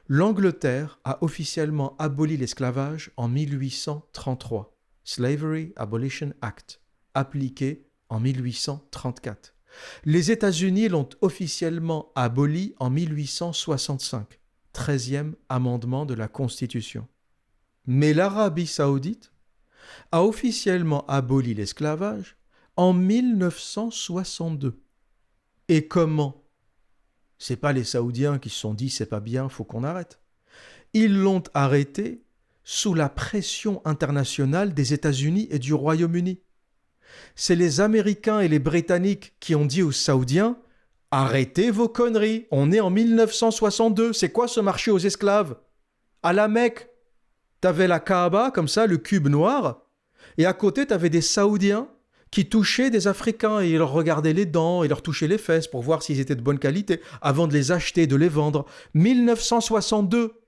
L'Angleterre a officiellement aboli l'esclavage en 1833, Slavery Abolition Act, appliqué en 1834. Les États-Unis l'ont officiellement aboli en 1865, 13e amendement de la Constitution. Mais l'Arabie saoudite a officiellement aboli l'esclavage en 1962. Et comment ? C'est pas les Saoudiens qui se sont dit « c'est pas bien, faut qu'on arrête ». Ils l'ont arrêté sous la pression internationale des États-Unis et du Royaume-Uni. C'est les Américains et les Britanniques qui ont dit aux Saoudiens « arrêtez vos conneries, on est en 1962, c'est quoi ce marché aux esclaves ?» À la Mecque, t'avais la Kaaba, comme ça, le cube noir, et à côté, t'avais des Saoudiens qui touchaient des Africains et ils leur regardaient les dents et leur touchaient les fesses pour voir s'ils étaient de bonne qualité avant de les acheter, de les vendre. 1962.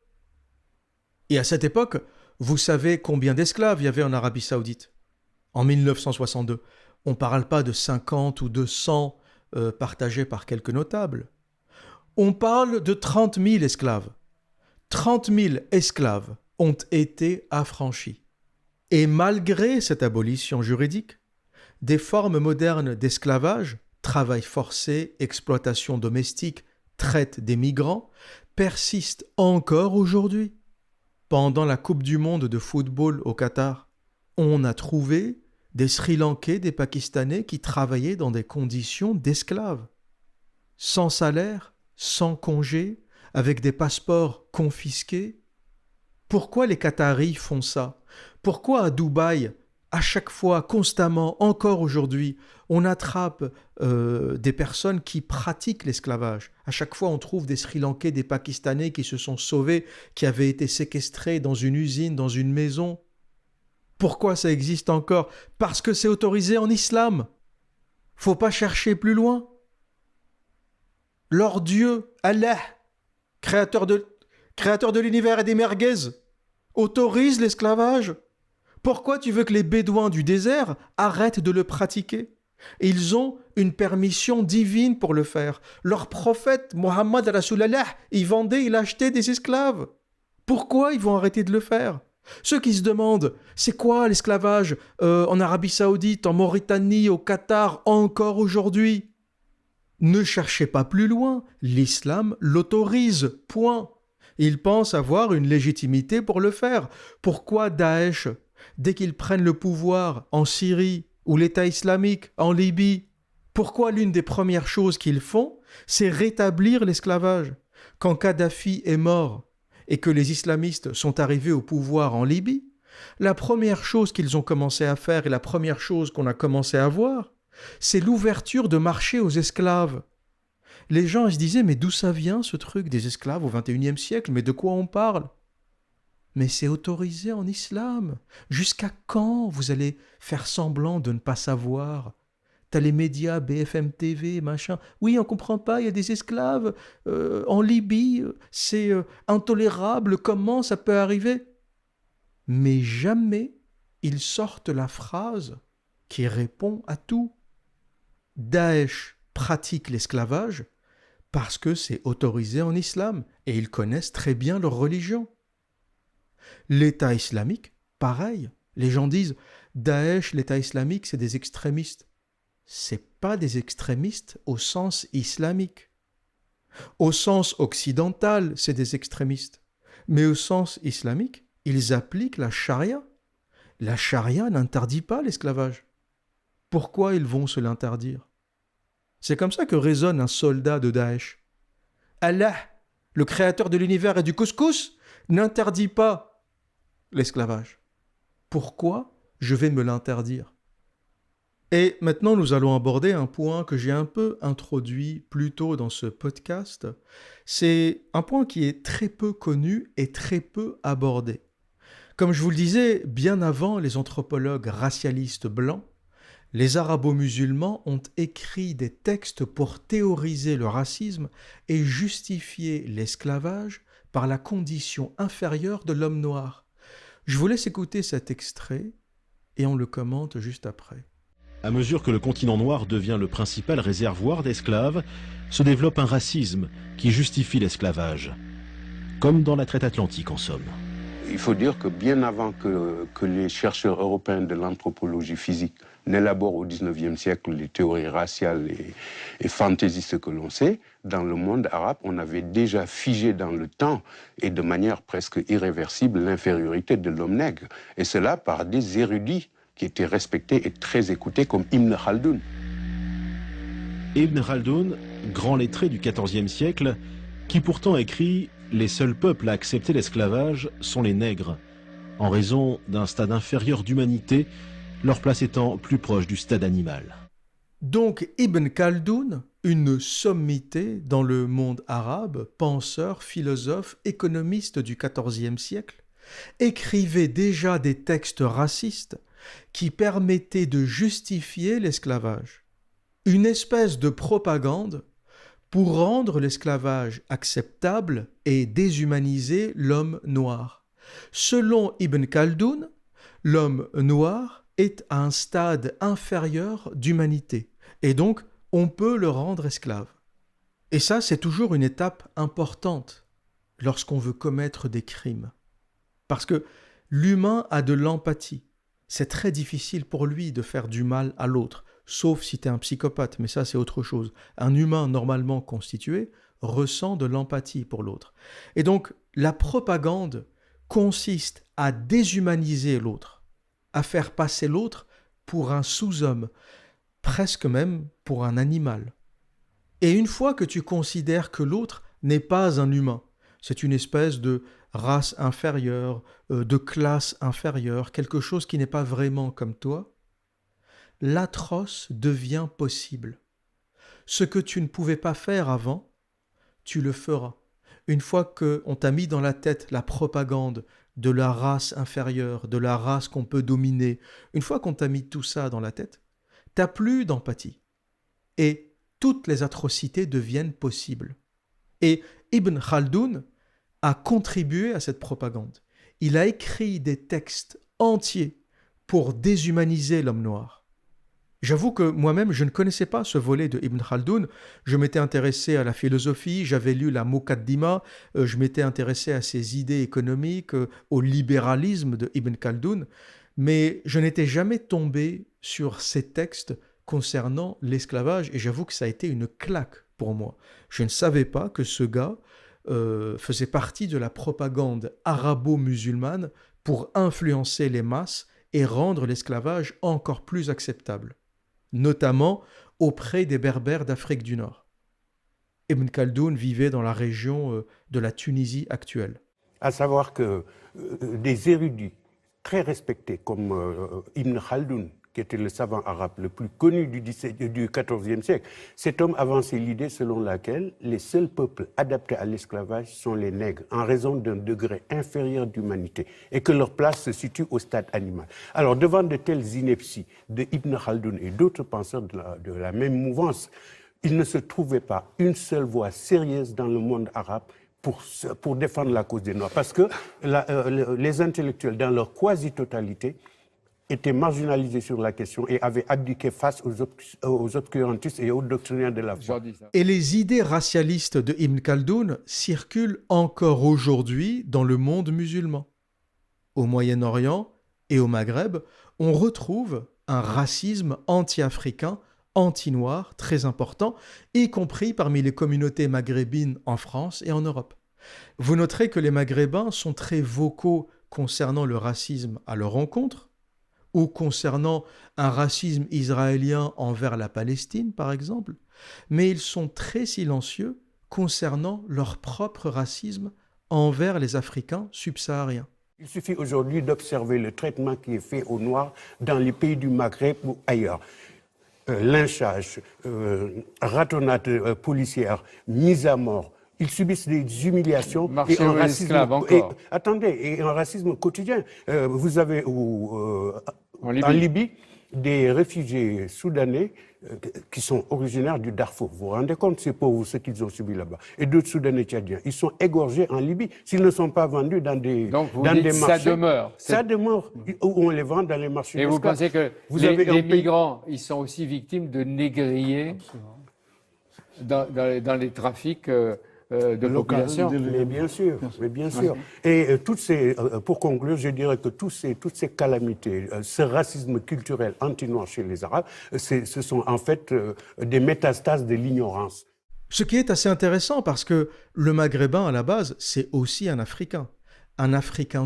Et à cette époque, vous savez combien d'esclaves il y avait en Arabie Saoudite en 1962. On ne parle pas de 50 ou de 100 partagés par quelques notables. On parle de 30 000 esclaves. 30 000 esclaves ont été affranchis. Et malgré cette abolition juridique, des formes modernes d'esclavage, travail forcé, exploitation domestique, traite des migrants, persistent encore aujourd'hui. Pendant la Coupe du monde de football au Qatar, on a trouvé des Sri Lankais, des Pakistanais qui travaillaient dans des conditions d'esclaves. Sans salaire, sans congé, avec des passeports confisqués. Pourquoi les Qataris font ça ? Pourquoi à Dubaï, À chaque fois, constamment, encore aujourd'hui, on attrape des personnes qui pratiquent l'esclavage. À chaque fois, on trouve des Sri Lankais, des Pakistanais qui se sont sauvés, qui avaient été séquestrés dans une usine, dans une maison. Pourquoi ça existe encore? Parce que c'est autorisé en islam. Faut pas chercher plus loin. Leur Dieu, Allah, créateur de l'univers et des merguez, autorise l'esclavage. Pourquoi tu veux que les Bédouins du désert arrêtent de le pratiquer? Ils ont une permission divine pour le faire. Leur prophète, Mohammed Rasulallah, il vendait, il achetait des esclaves. Pourquoi ils vont arrêter de le faire? Ceux qui se demandent, c'est quoi l'esclavage en Arabie Saoudite, en Mauritanie, au Qatar, encore aujourd'hui? Ne cherchez pas plus loin, l'islam l'autorise, point. Ils pensent avoir une légitimité pour le faire. Pourquoi Daesh, dès qu'ils prennent le pouvoir en Syrie ou l'État islamique en Libye, pourquoi l'une des premières choses qu'ils font, c'est rétablir l'esclavage? Quand Kadhafi est mort et que les islamistes sont arrivés au pouvoir en Libye, la première chose qu'ils ont commencé à faire et la première chose qu'on a commencé à voir, c'est l'ouverture de marchés aux esclaves. Les gens ils se disaient, mais d'où ça vient ce truc des esclaves au XXIe siècle? Mais de quoi on parle? Mais c'est autorisé en islam. Jusqu'à quand vous allez faire semblant de ne pas savoir? T'as les médias, BFM TV, machin. Oui, on comprend pas, il y a des esclaves en Libye, c'est intolérable, comment ça peut arriver? Mais jamais ils sortent la phrase qui répond à tout. Daesh pratique l'esclavage parce que c'est autorisé en islam et ils connaissent très bien leur religion. L'État islamique, pareil. Les gens disent Daesh, l'État islamique, c'est des extrémistes. C'est pas des extrémistes au sens islamique. Au sens occidental, c'est des extrémistes. Mais au sens islamique, ils appliquent la charia. La charia n'interdit pas l'esclavage. Pourquoi ils vont se l'interdire? C'est comme ça que raisonne un soldat de Daesh. Allah, le créateur de l'univers et du couscous, n'interdit pas l'esclavage. Pourquoi je vais me l'interdire? Et maintenant, nous allons aborder un point que j'ai un peu introduit plus tôt dans ce podcast. C'est un point qui est très peu connu et très peu abordé. Comme je vous le disais, bien avant les anthropologues racialistes blancs, les arabo-musulmans ont écrit des textes pour théoriser le racisme et justifier l'esclavage par la condition inférieure de l'homme noir. Je vous laisse écouter cet extrait et on le commente juste après. À mesure que le continent noir devient le principal réservoir d'esclaves, se développe un racisme qui justifie l'esclavage, comme dans la traite atlantique en somme. Il faut dire que bien avant que les chercheurs européens de l'anthropologie physique n'élaborent au XIXe siècle les théories raciales et fantaisistes que l'on sait, dans le monde arabe, on avait déjà figé dans le temps et de manière presque irréversible l'infériorité de l'homme nègre. Et cela par des érudits qui étaient respectés et très écoutés comme Ibn Khaldoun. Ibn Khaldoun, grand lettré du XIVe siècle, qui pourtant écrit « Les seuls peuples à accepter l'esclavage sont les nègres, en raison d'un stade inférieur d'humanité, leur place étant plus proche du stade animal. » Donc Ibn Khaldoun, une sommité dans le monde arabe, penseur, philosophe, économiste du XIVe siècle, écrivait déjà des textes racistes qui permettaient de justifier l'esclavage. Une espèce de propagande pour rendre l'esclavage acceptable et déshumaniser l'homme noir. Selon Ibn Khaldoun, l'homme noir est à un stade inférieur d'humanité, et donc on peut le rendre esclave. Et ça, c'est toujours une étape importante lorsqu'on veut commettre des crimes. Parce que l'humain a de l'empathie. C'est très difficile pour lui de faire du mal à l'autre, sauf si tu es un psychopathe, mais ça c'est autre chose. Un humain normalement constitué ressent de l'empathie pour l'autre. Et donc, la propagande consiste à déshumaniser l'autre, à faire passer l'autre pour un sous-homme, presque même pour un animal. Et une fois que tu considères que l'autre n'est pas un humain, c'est une espèce de race inférieure, de classe inférieure, quelque chose qui n'est pas vraiment comme toi, l'atroce devient possible. Ce que tu ne pouvais pas faire avant, tu le feras. Une fois qu'on t'a mis dans la tête la propagande de la race inférieure, de la race qu'on peut dominer, une fois qu'on t'a mis tout ça dans la tête, t'as plus d'empathie. Et toutes les atrocités deviennent possibles. Et Ibn Khaldoun a contribué à cette propagande. Il a écrit des textes entiers pour déshumaniser l'homme noir. J'avoue que moi-même, je ne connaissais pas ce volet de Ibn Khaldoun. Je m'étais intéressé à la philosophie, j'avais lu la Muqaddima, je m'étais intéressé à ses idées économiques, au libéralisme de Ibn Khaldoun, mais je n'étais jamais tombé sur ces textes concernant l'esclavage, et j'avoue que ça a été une claque pour moi. Je ne savais pas que ce gars faisait partie de la propagande arabo-musulmane pour influencer les masses et rendre l'esclavage encore plus acceptable, notamment auprès des Berbères d'Afrique du Nord. Ibn Khaldoun vivait dans la région de la Tunisie actuelle. À savoir que des érudits très respectés comme Ibn Khaldoun, qui était le savant arabe le plus connu du XIVe siècle, cet homme avançait l'idée selon laquelle les seuls peuples adaptés à l'esclavage sont les nègres, en raison d'un degré inférieur d'humanité, et que leur place se situe au stade animal. Alors, devant de telles inepties de Ibn Khaldoun et d'autres penseurs de la même mouvance, il ne se trouvait pas une seule voix sérieuse dans le monde arabe pour défendre la cause des Noirs. Parce que les intellectuels, dans leur quasi-totalité, étaient marginalisés sur la question et avaient abdiqué face aux obscurantistes et aux doctrinaires de la foi. Et les idées racialistes de Ibn Khaldoun circulent encore aujourd'hui dans le monde musulman. Au Moyen-Orient et au Maghreb, on retrouve un racisme anti-africain, anti-noir très important, y compris parmi les communautés maghrébines en France et en Europe. Vous noterez que les Maghrébins sont très vocaux concernant le racisme à leur encontre, ou concernant un racisme israélien envers la Palestine, par exemple, mais ils sont très silencieux concernant leur propre racisme envers les Africains subsahariens. Il suffit aujourd'hui d'observer le traitement qui est fait aux Noirs dans les pays du Maghreb ou ailleurs. Lynchage, ratonnade policière, mise à mort. Ils subissent des humiliations et un racisme encore. Et un racisme quotidien. Vous avez en Libye des réfugiés soudanais qui sont originaires du Darfour. Vous vous rendez compte, ces pauvres, ce qu'ils ont subi là-bas. Et d'autres Soudanais tchadiens. Ils sont égorgés en Libye s'ils ne sont pas vendus dans des marchés. Ça demeure. Ça demeure, où on les vend dans les marchés. Et vous pensez que les migrants, ils sont aussi victimes de négriers dans les trafics de population. Mais bien sûr. Et pour conclure, je dirais que toutes ces calamités, ce racisme culturel anti-noir chez les Arabes, ce sont en fait des métastases de l'ignorance. Ce qui est assez intéressant parce que le Maghrébin, à la base, c'est aussi un Africain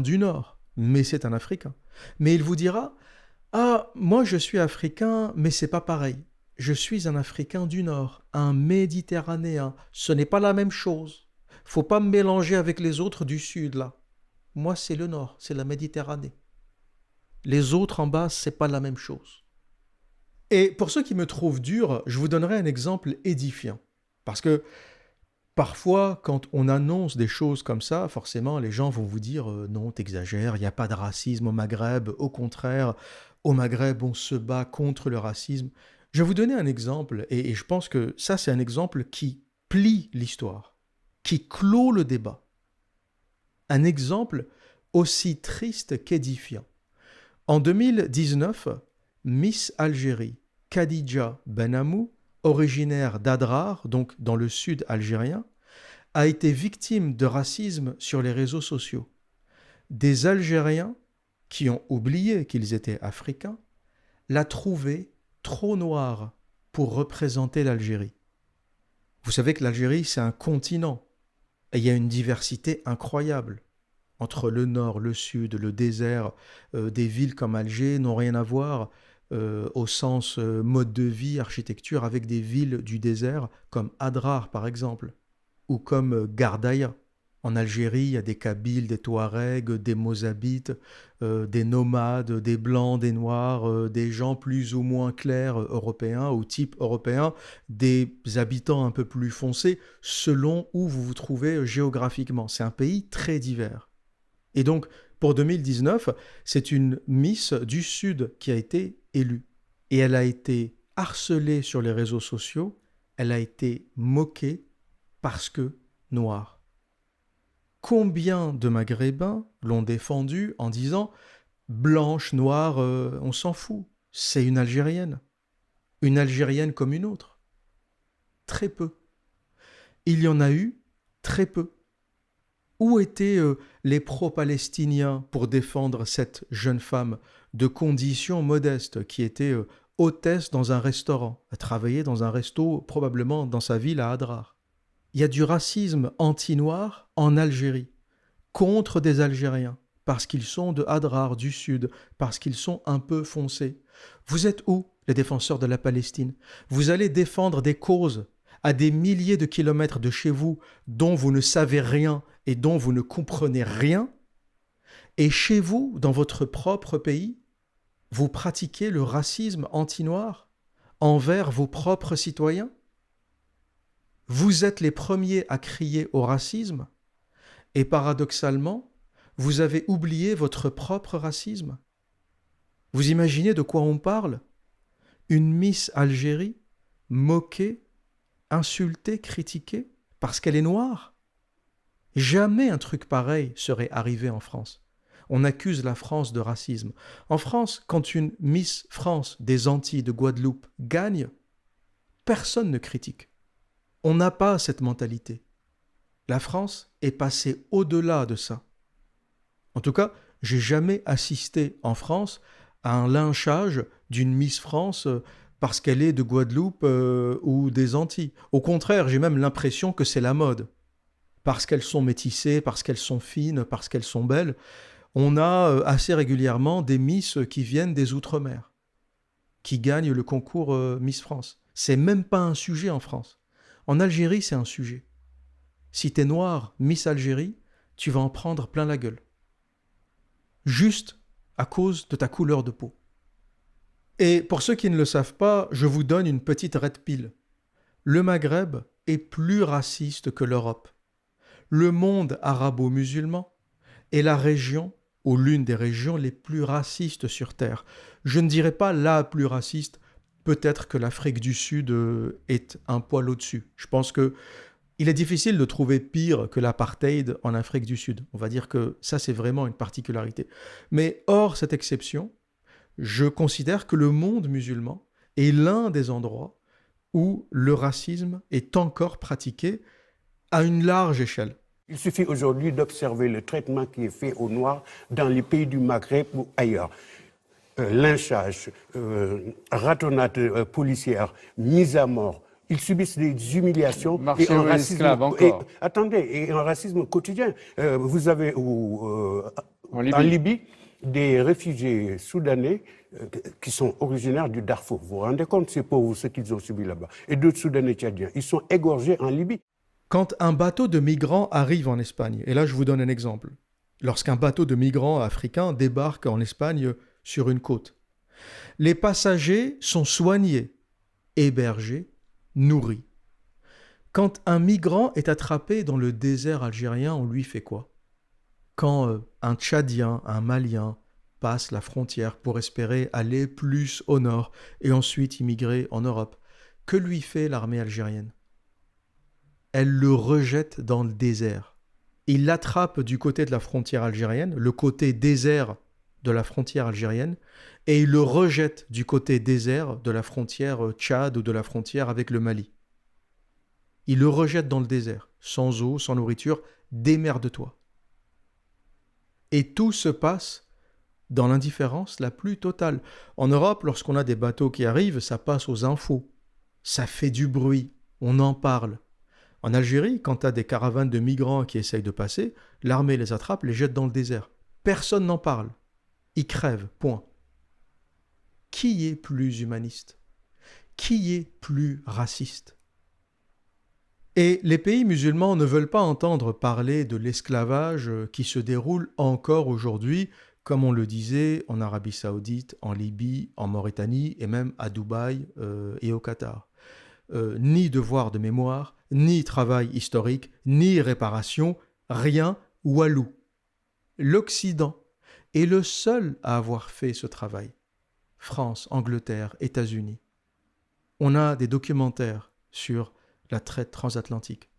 du Nord, mais c'est un Africain. Mais il vous dira « Ah, moi je suis africain, mais c'est pas pareil. Je suis un Africain du Nord, un Méditerranéen. Ce n'est pas la même chose. Faut pas me mélanger avec les autres du Sud, là. Moi, c'est le Nord, c'est la Méditerranée. Les autres en bas, c'est pas la même chose. » Et pour ceux qui me trouvent dur, je vous donnerai un exemple édifiant. Parce que parfois, quand on annonce des choses comme ça, forcément, les gens vont vous dire « Non, t'exagères, il n'y a pas de racisme au Maghreb. Au contraire, au Maghreb, on se bat contre le racisme. » Je vais vous donner un exemple, et je pense que ça, c'est un exemple qui plie l'histoire, qui clôt le débat. Un exemple aussi triste qu'édifiant. En 2019, Miss Algérie, Khadija Benamou, originaire d'Adrar, donc dans le sud algérien, a été victime de racisme sur les réseaux sociaux. Des Algériens qui ont oublié qu'ils étaient africains la trouvaient trop noire pour représenter l'Algérie. Vous savez que l'Algérie, c'est un continent, et il y a une diversité incroyable. Entre le nord, le sud, le désert, des villes comme Alger n'ont rien à voir au sens mode de vie, architecture, avec des villes du désert comme Adrar par exemple, ou comme Gardaïa En Algérie, il y a des Kabyles, des Touaregs, des Mozabites, des nomades, des Blancs, des Noirs, des gens plus ou moins clairs européens ou type européen, des habitants un peu plus foncés, selon où vous vous trouvez géographiquement. C'est un pays très divers. Et donc, pour 2019, c'est une Miss du Sud qui a été élue. Et elle a été harcelée sur les réseaux sociaux, elle a été moquée parce que noire. Combien de Maghrébins l'ont défendue en disant « blanche, noire, on s'en fout, c'est une Algérienne comme une autre ». Très peu. Il y en a eu très peu. Où étaient les pro-palestiniens pour défendre cette jeune femme de conditions modestes qui était hôtesse dans un restaurant, a travaillé dans un resto probablement dans sa ville à Adrar? Il y a du racisme anti-noir en Algérie, contre des Algériens, parce qu'ils sont de Adrar, du Sud, parce qu'ils sont un peu foncés. Vous êtes où, les défenseurs de la Palestine? Vous allez défendre des causes à des milliers de kilomètres de chez vous, dont vous ne savez rien et dont vous ne comprenez rien, et chez vous, dans votre propre pays, vous pratiquez le racisme anti-noir envers vos propres citoyens? Vous êtes les premiers à crier au racisme et paradoxalement, vous avez oublié votre propre racisme. Vous imaginez de quoi on parle? Une Miss Algérie moquée, insultée, critiquée parce qu'elle est noire? Jamais un truc pareil serait arrivé en France. On accuse la France de racisme. En France, quand une Miss France des Antilles, de Guadeloupe gagne, personne ne critique. On n'a pas cette mentalité. La France est passée au-delà de ça. En tout cas, j'ai jamais assisté en France à un lynchage d'une Miss France parce qu'elle est de Guadeloupe ou des Antilles. Au contraire, j'ai même l'impression que c'est la mode. Parce qu'elles sont métissées, parce qu'elles sont fines, parce qu'elles sont belles, on a assez régulièrement des Miss qui viennent des Outre-mer, qui gagnent le concours Miss France. C'est même pas un sujet en France. En Algérie, c'est un sujet. Si t'es noir, Miss Algérie, tu vas en prendre plein la gueule. Juste à cause de ta couleur de peau. Et pour ceux qui ne le savent pas, je vous donne une petite red pill. Le Maghreb est plus raciste que l'Europe. Le monde arabo-musulman est la région ou l'une des régions les plus racistes sur Terre. Je ne dirais pas la plus raciste, peut-être que l'Afrique du Sud est un poil au-dessus. Je pense que il est difficile de trouver pire que l'apartheid en Afrique du Sud. On va dire que ça, c'est vraiment une particularité. Mais hors cette exception, je considère que le monde musulman est l'un des endroits où le racisme est encore pratiqué à une large échelle. Il suffit aujourd'hui d'observer le traitement qui est fait aux Noirs dans les pays du Maghreb ou ailleurs. Lynchage, ratonnade policière, mise à mort. Ils subissent des humiliations et un racisme encore. Et un racisme quotidien. Vous avez en Libye des réfugiés soudanais qui sont originaires du Darfour. Vous vous rendez compte, c'est pauvres ce qu'ils ont subi là-bas. Et d'autres Soudanais tchadiens. Ils sont égorgés en Libye. Quand un bateau de migrants arrive en Espagne, et là je vous donne un exemple, lorsqu'un bateau de migrants africains débarque en Espagne sur une côte, les passagers sont soignés, hébergés, nourris. Quand un migrant est attrapé dans le désert algérien, on lui fait quoi? Quand un Tchadien, un Malien passe la frontière pour espérer aller plus au nord et ensuite immigrer en Europe, que lui fait l'armée algérienne? Elle le rejette dans le désert. Il l'attrape du côté de la frontière algérienne, le côté désert de la frontière algérienne, et il le rejette du côté désert de la frontière Tchad ou de la frontière avec le Mali. Il le rejette dans le désert, sans eau, sans nourriture, démerde-toi. Et tout se passe dans l'indifférence la plus totale. En Europe, lorsqu'on a des bateaux qui arrivent, ça passe aux infos. Ça fait du bruit, on en parle. En Algérie, quand tu as des caravanes de migrants qui essayent de passer, l'armée les attrape, les jette dans le désert. Personne n'en parle. Ils crèvent, point. Qui est plus humaniste? Qui est plus raciste? Et les pays musulmans ne veulent pas entendre parler de l'esclavage qui se déroule encore aujourd'hui, comme on le disait en Arabie Saoudite, en Libye, en Mauritanie et même à Dubaï et au Qatar. Ni devoir de mémoire, ni travail historique, ni réparation, rien, walou. L'Occident est le seul à avoir fait ce travail. France, Angleterre, États-Unis. On a des documentaires sur la traite transatlantique.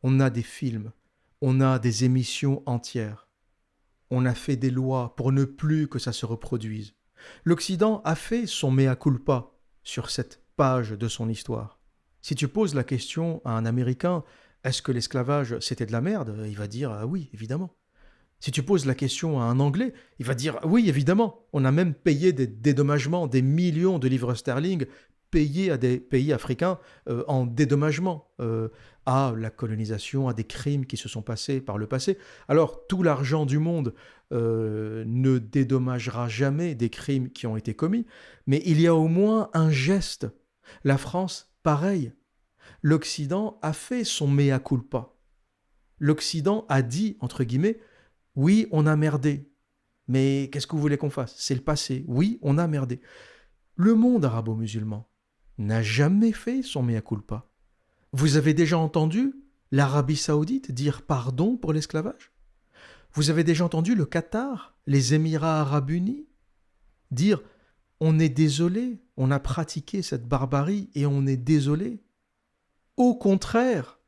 On a des films, on a des émissions entières. On a fait des lois pour ne plus que ça se reproduise. L'Occident a fait son mea culpa sur cette page de son histoire. Si tu poses la question à un Américain, est-ce que l'esclavage c'était de la merde? Il va dire oui, évidemment. Si tu poses la question à un Anglais, il va dire oui, évidemment. On a même payé des dédommagements, des millions de livres sterling payés à des pays africains en dédommagement à la colonisation, à des crimes qui se sont passés par le passé. Alors, tout l'argent du monde ne dédommagera jamais des crimes qui ont été commis, mais il y a au moins un geste. La France, pareil. L'Occident a fait son mea culpa. L'Occident a dit, entre guillemets, oui, on a merdé. Mais qu'est-ce que vous voulez qu'on fasse? C'est le passé. Oui, on a merdé. Le monde arabo-musulman n'a jamais fait son mea culpa. Vous avez déjà entendu l'Arabie Saoudite dire pardon pour l'esclavage? Vous avez déjà entendu le Qatar, les Émirats Arabes Unis dire on est désolé, on a pratiqué cette barbarie et on est désolé? Au contraire,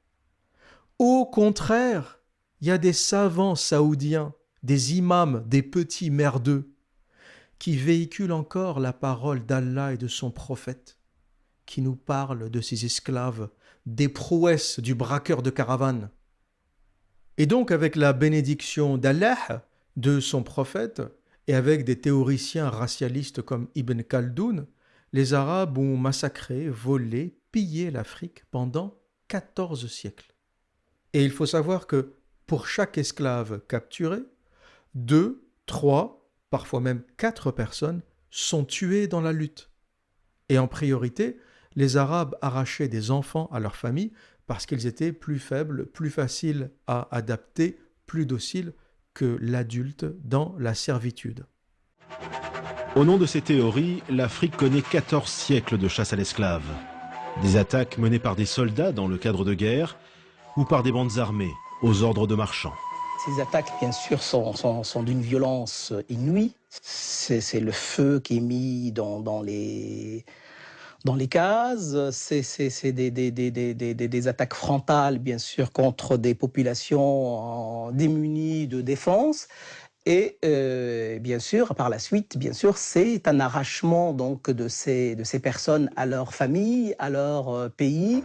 il y a des savants saoudiens, des imams, des petits merdeux, qui véhiculent encore la parole d'Allah et de son prophète, qui nous parlent de ces esclaves, des prouesses du braqueur de caravane. Et donc, avec la bénédiction d'Allah, de son prophète, et avec des théoriciens racialistes comme Ibn Khaldoun, les Arabes ont massacré, volé, pillé l'Afrique pendant 14 siècles. Et il faut savoir que pour chaque esclave capturé, 2, 3, parfois même 4 personnes sont tuées dans la lutte. Et en priorité, les Arabes arrachaient des enfants à leur famille parce qu'ils étaient plus faibles, plus faciles à adapter, plus dociles que l'adulte dans la servitude. Au nom de ces théories, l'Afrique connaît 14 siècles de chasse à l'esclave. Des attaques menées par des soldats dans le cadre de guerre ou par des bandes armées aux ordres de marchands. Ces attaques, bien sûr, sont d'une violence inouïe. C'est le feu qui est mis dans les cases. C'est des attaques frontales, bien sûr, contre des populations démunies de défense. Et bien sûr, par la suite, bien sûr, c'est un arrachement donc de ces personnes à leur famille, à leur pays.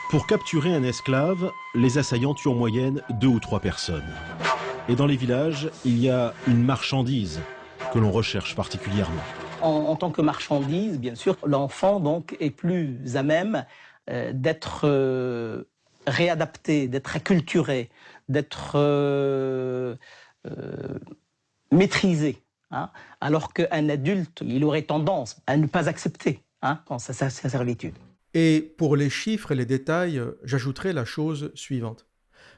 Pour capturer un esclave, les assaillants tuent en moyenne 2 ou 3 personnes. Et dans les villages, il y a une marchandise que l'on recherche particulièrement. En tant que marchandise, bien sûr, l'enfant donc est plus à même d'être réadapté, d'être acculturé, d'être maîtrisé. Hein, alors qu'un adulte, il aurait tendance à ne pas accepter sa servitude. Et pour les chiffres et les détails, j'ajouterai la chose suivante.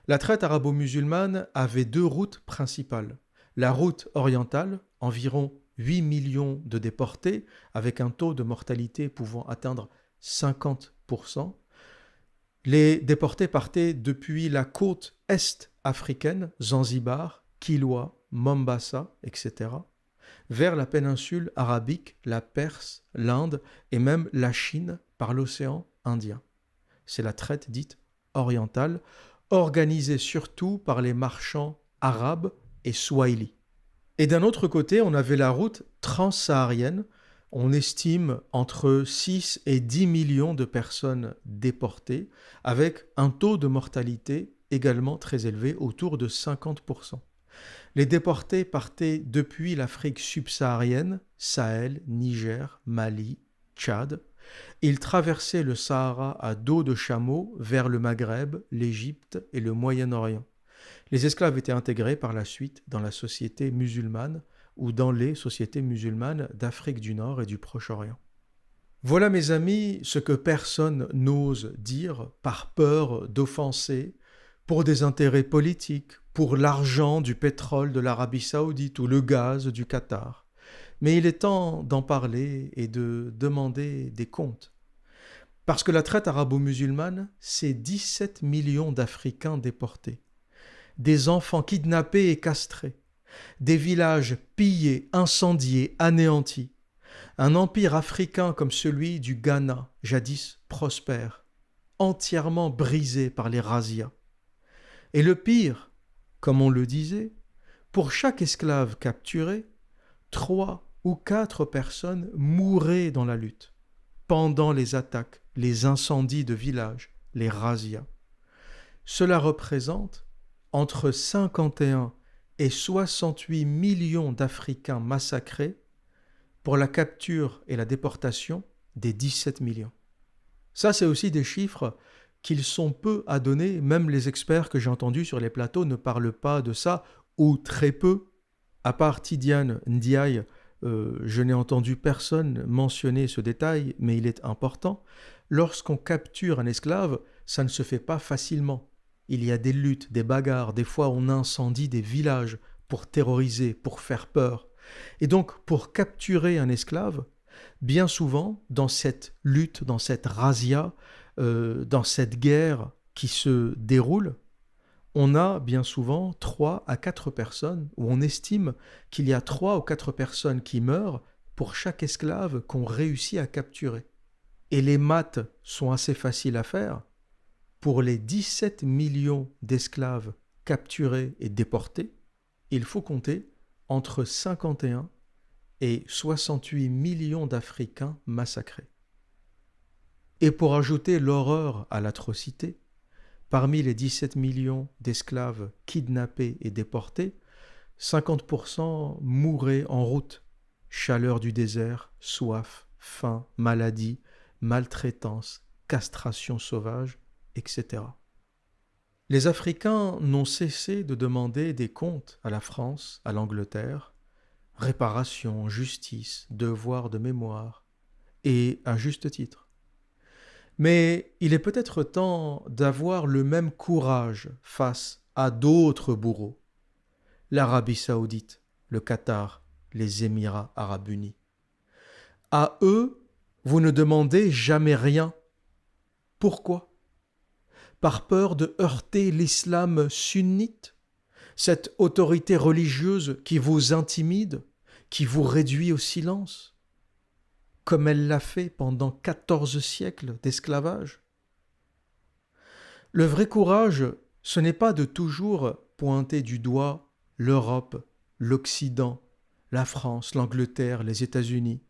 La traite arabo-musulmane avait 2 routes principales. La route orientale, environ 8 millions de déportés, avec un taux de mortalité pouvant atteindre 50%. Les déportés partaient depuis la côte est africaine, Zanzibar, Kilwa, Mombasa, etc., vers la péninsule arabique, la Perse, l'Inde et même la Chine par l'océan Indien. C'est la traite dite orientale, organisée surtout par les marchands arabes et swahili. Et d'un autre côté, on avait la route transsaharienne. On estime entre 6 et 10 millions de personnes déportées, avec un taux de mortalité également très élevé, autour de 50%. Les déportés partaient depuis l'Afrique subsaharienne, Sahel, Niger, Mali, Tchad. Ils traversaient le Sahara à dos de chameau vers le Maghreb, l'Égypte et le Moyen-Orient. Les esclaves étaient intégrés par la suite dans la société musulmane ou dans les sociétés musulmanes d'Afrique du Nord et du Proche-Orient. Voilà, mes amis, ce que personne n'ose dire par peur d'offenser pour des intérêts politiques, pour l'argent du pétrole de l'Arabie saoudite ou le gaz du Qatar. Mais il est temps d'en parler et de demander des comptes. Parce que la traite arabo-musulmane, c'est 17 millions d'Africains déportés, des enfants kidnappés et castrés, des villages pillés, incendiés, anéantis, un empire africain comme celui du Ghana, jadis prospère, entièrement brisé par les razzias. Et le pire, comme on le disait, pour chaque esclave capturé, 3 ou 4 personnes mouraient dans la lutte, pendant les attaques, les incendies de villages, les razzias. Cela représente entre 51 et 68 millions d'Africains massacrés pour la capture et la déportation des 17 millions. Ça, c'est aussi des chiffres qu'ils sont peu à donner. Même les experts que j'ai entendus sur les plateaux ne parlent pas de ça, ou très peu. À part Tidiane Ndiaye, je n'ai entendu personne mentionner ce détail, mais il est important. Lorsqu'on capture un esclave, ça ne se fait pas facilement. Il y a des luttes, des bagarres, des fois on incendie des villages pour terroriser, pour faire peur. Et donc, pour capturer un esclave, bien souvent, dans cette lutte, dans cette razzia, dans cette guerre qui se déroule, on a bien souvent 3 à 4 personnes, ou on estime qu'il y a 3 ou 4 personnes qui meurent pour chaque esclave qu'on réussit à capturer. Et les maths sont assez faciles à faire. Pour les 17 millions d'esclaves capturés et déportés, il faut compter entre 51 et 68 millions d'Africains massacrés. Et pour ajouter l'horreur à l'atrocité, parmi les 17 millions d'esclaves kidnappés et déportés, 50% mouraient en route. Chaleur du désert, soif, faim, maladie, maltraitance, castration sauvage, etc. Les Africains n'ont cessé de demander des comptes à la France, à l'Angleterre, réparation, justice, devoir de mémoire, et à juste titre. Mais il est peut-être temps d'avoir le même courage face à d'autres bourreaux, l'Arabie saoudite, le Qatar, les Émirats arabes unis. À eux, vous ne demandez jamais rien. Pourquoi ? Par peur de heurter l'islam sunnite, cette autorité religieuse qui vous intimide, qui vous réduit au silence, comme elle l'a fait pendant 14 siècles d'esclavage. Le vrai courage, ce n'est pas de toujours pointer du doigt l'Europe, l'Occident, la France, l'Angleterre, les États-Unis,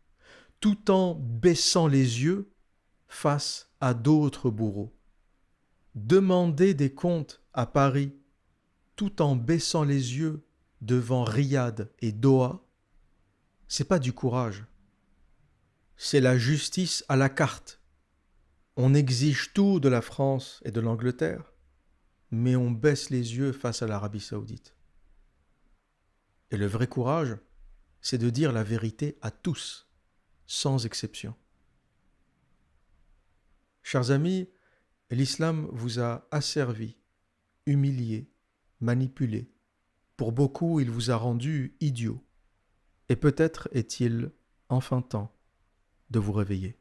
tout en baissant les yeux face à d'autres bourreaux. Demander des comptes à Paris tout en baissant les yeux devant Riyad et Doha, c'est pas du courage. C'est la justice à la carte. On exige tout de la France et de l'Angleterre, mais on baisse les yeux face à l'Arabie saoudite. Et le vrai courage, c'est de dire la vérité à tous, sans exception. Chers amis, l'islam vous a asservi, humilié, manipulé. Pour beaucoup, il vous a rendu idiot. Et peut-être est-il enfin temps de vous réveiller.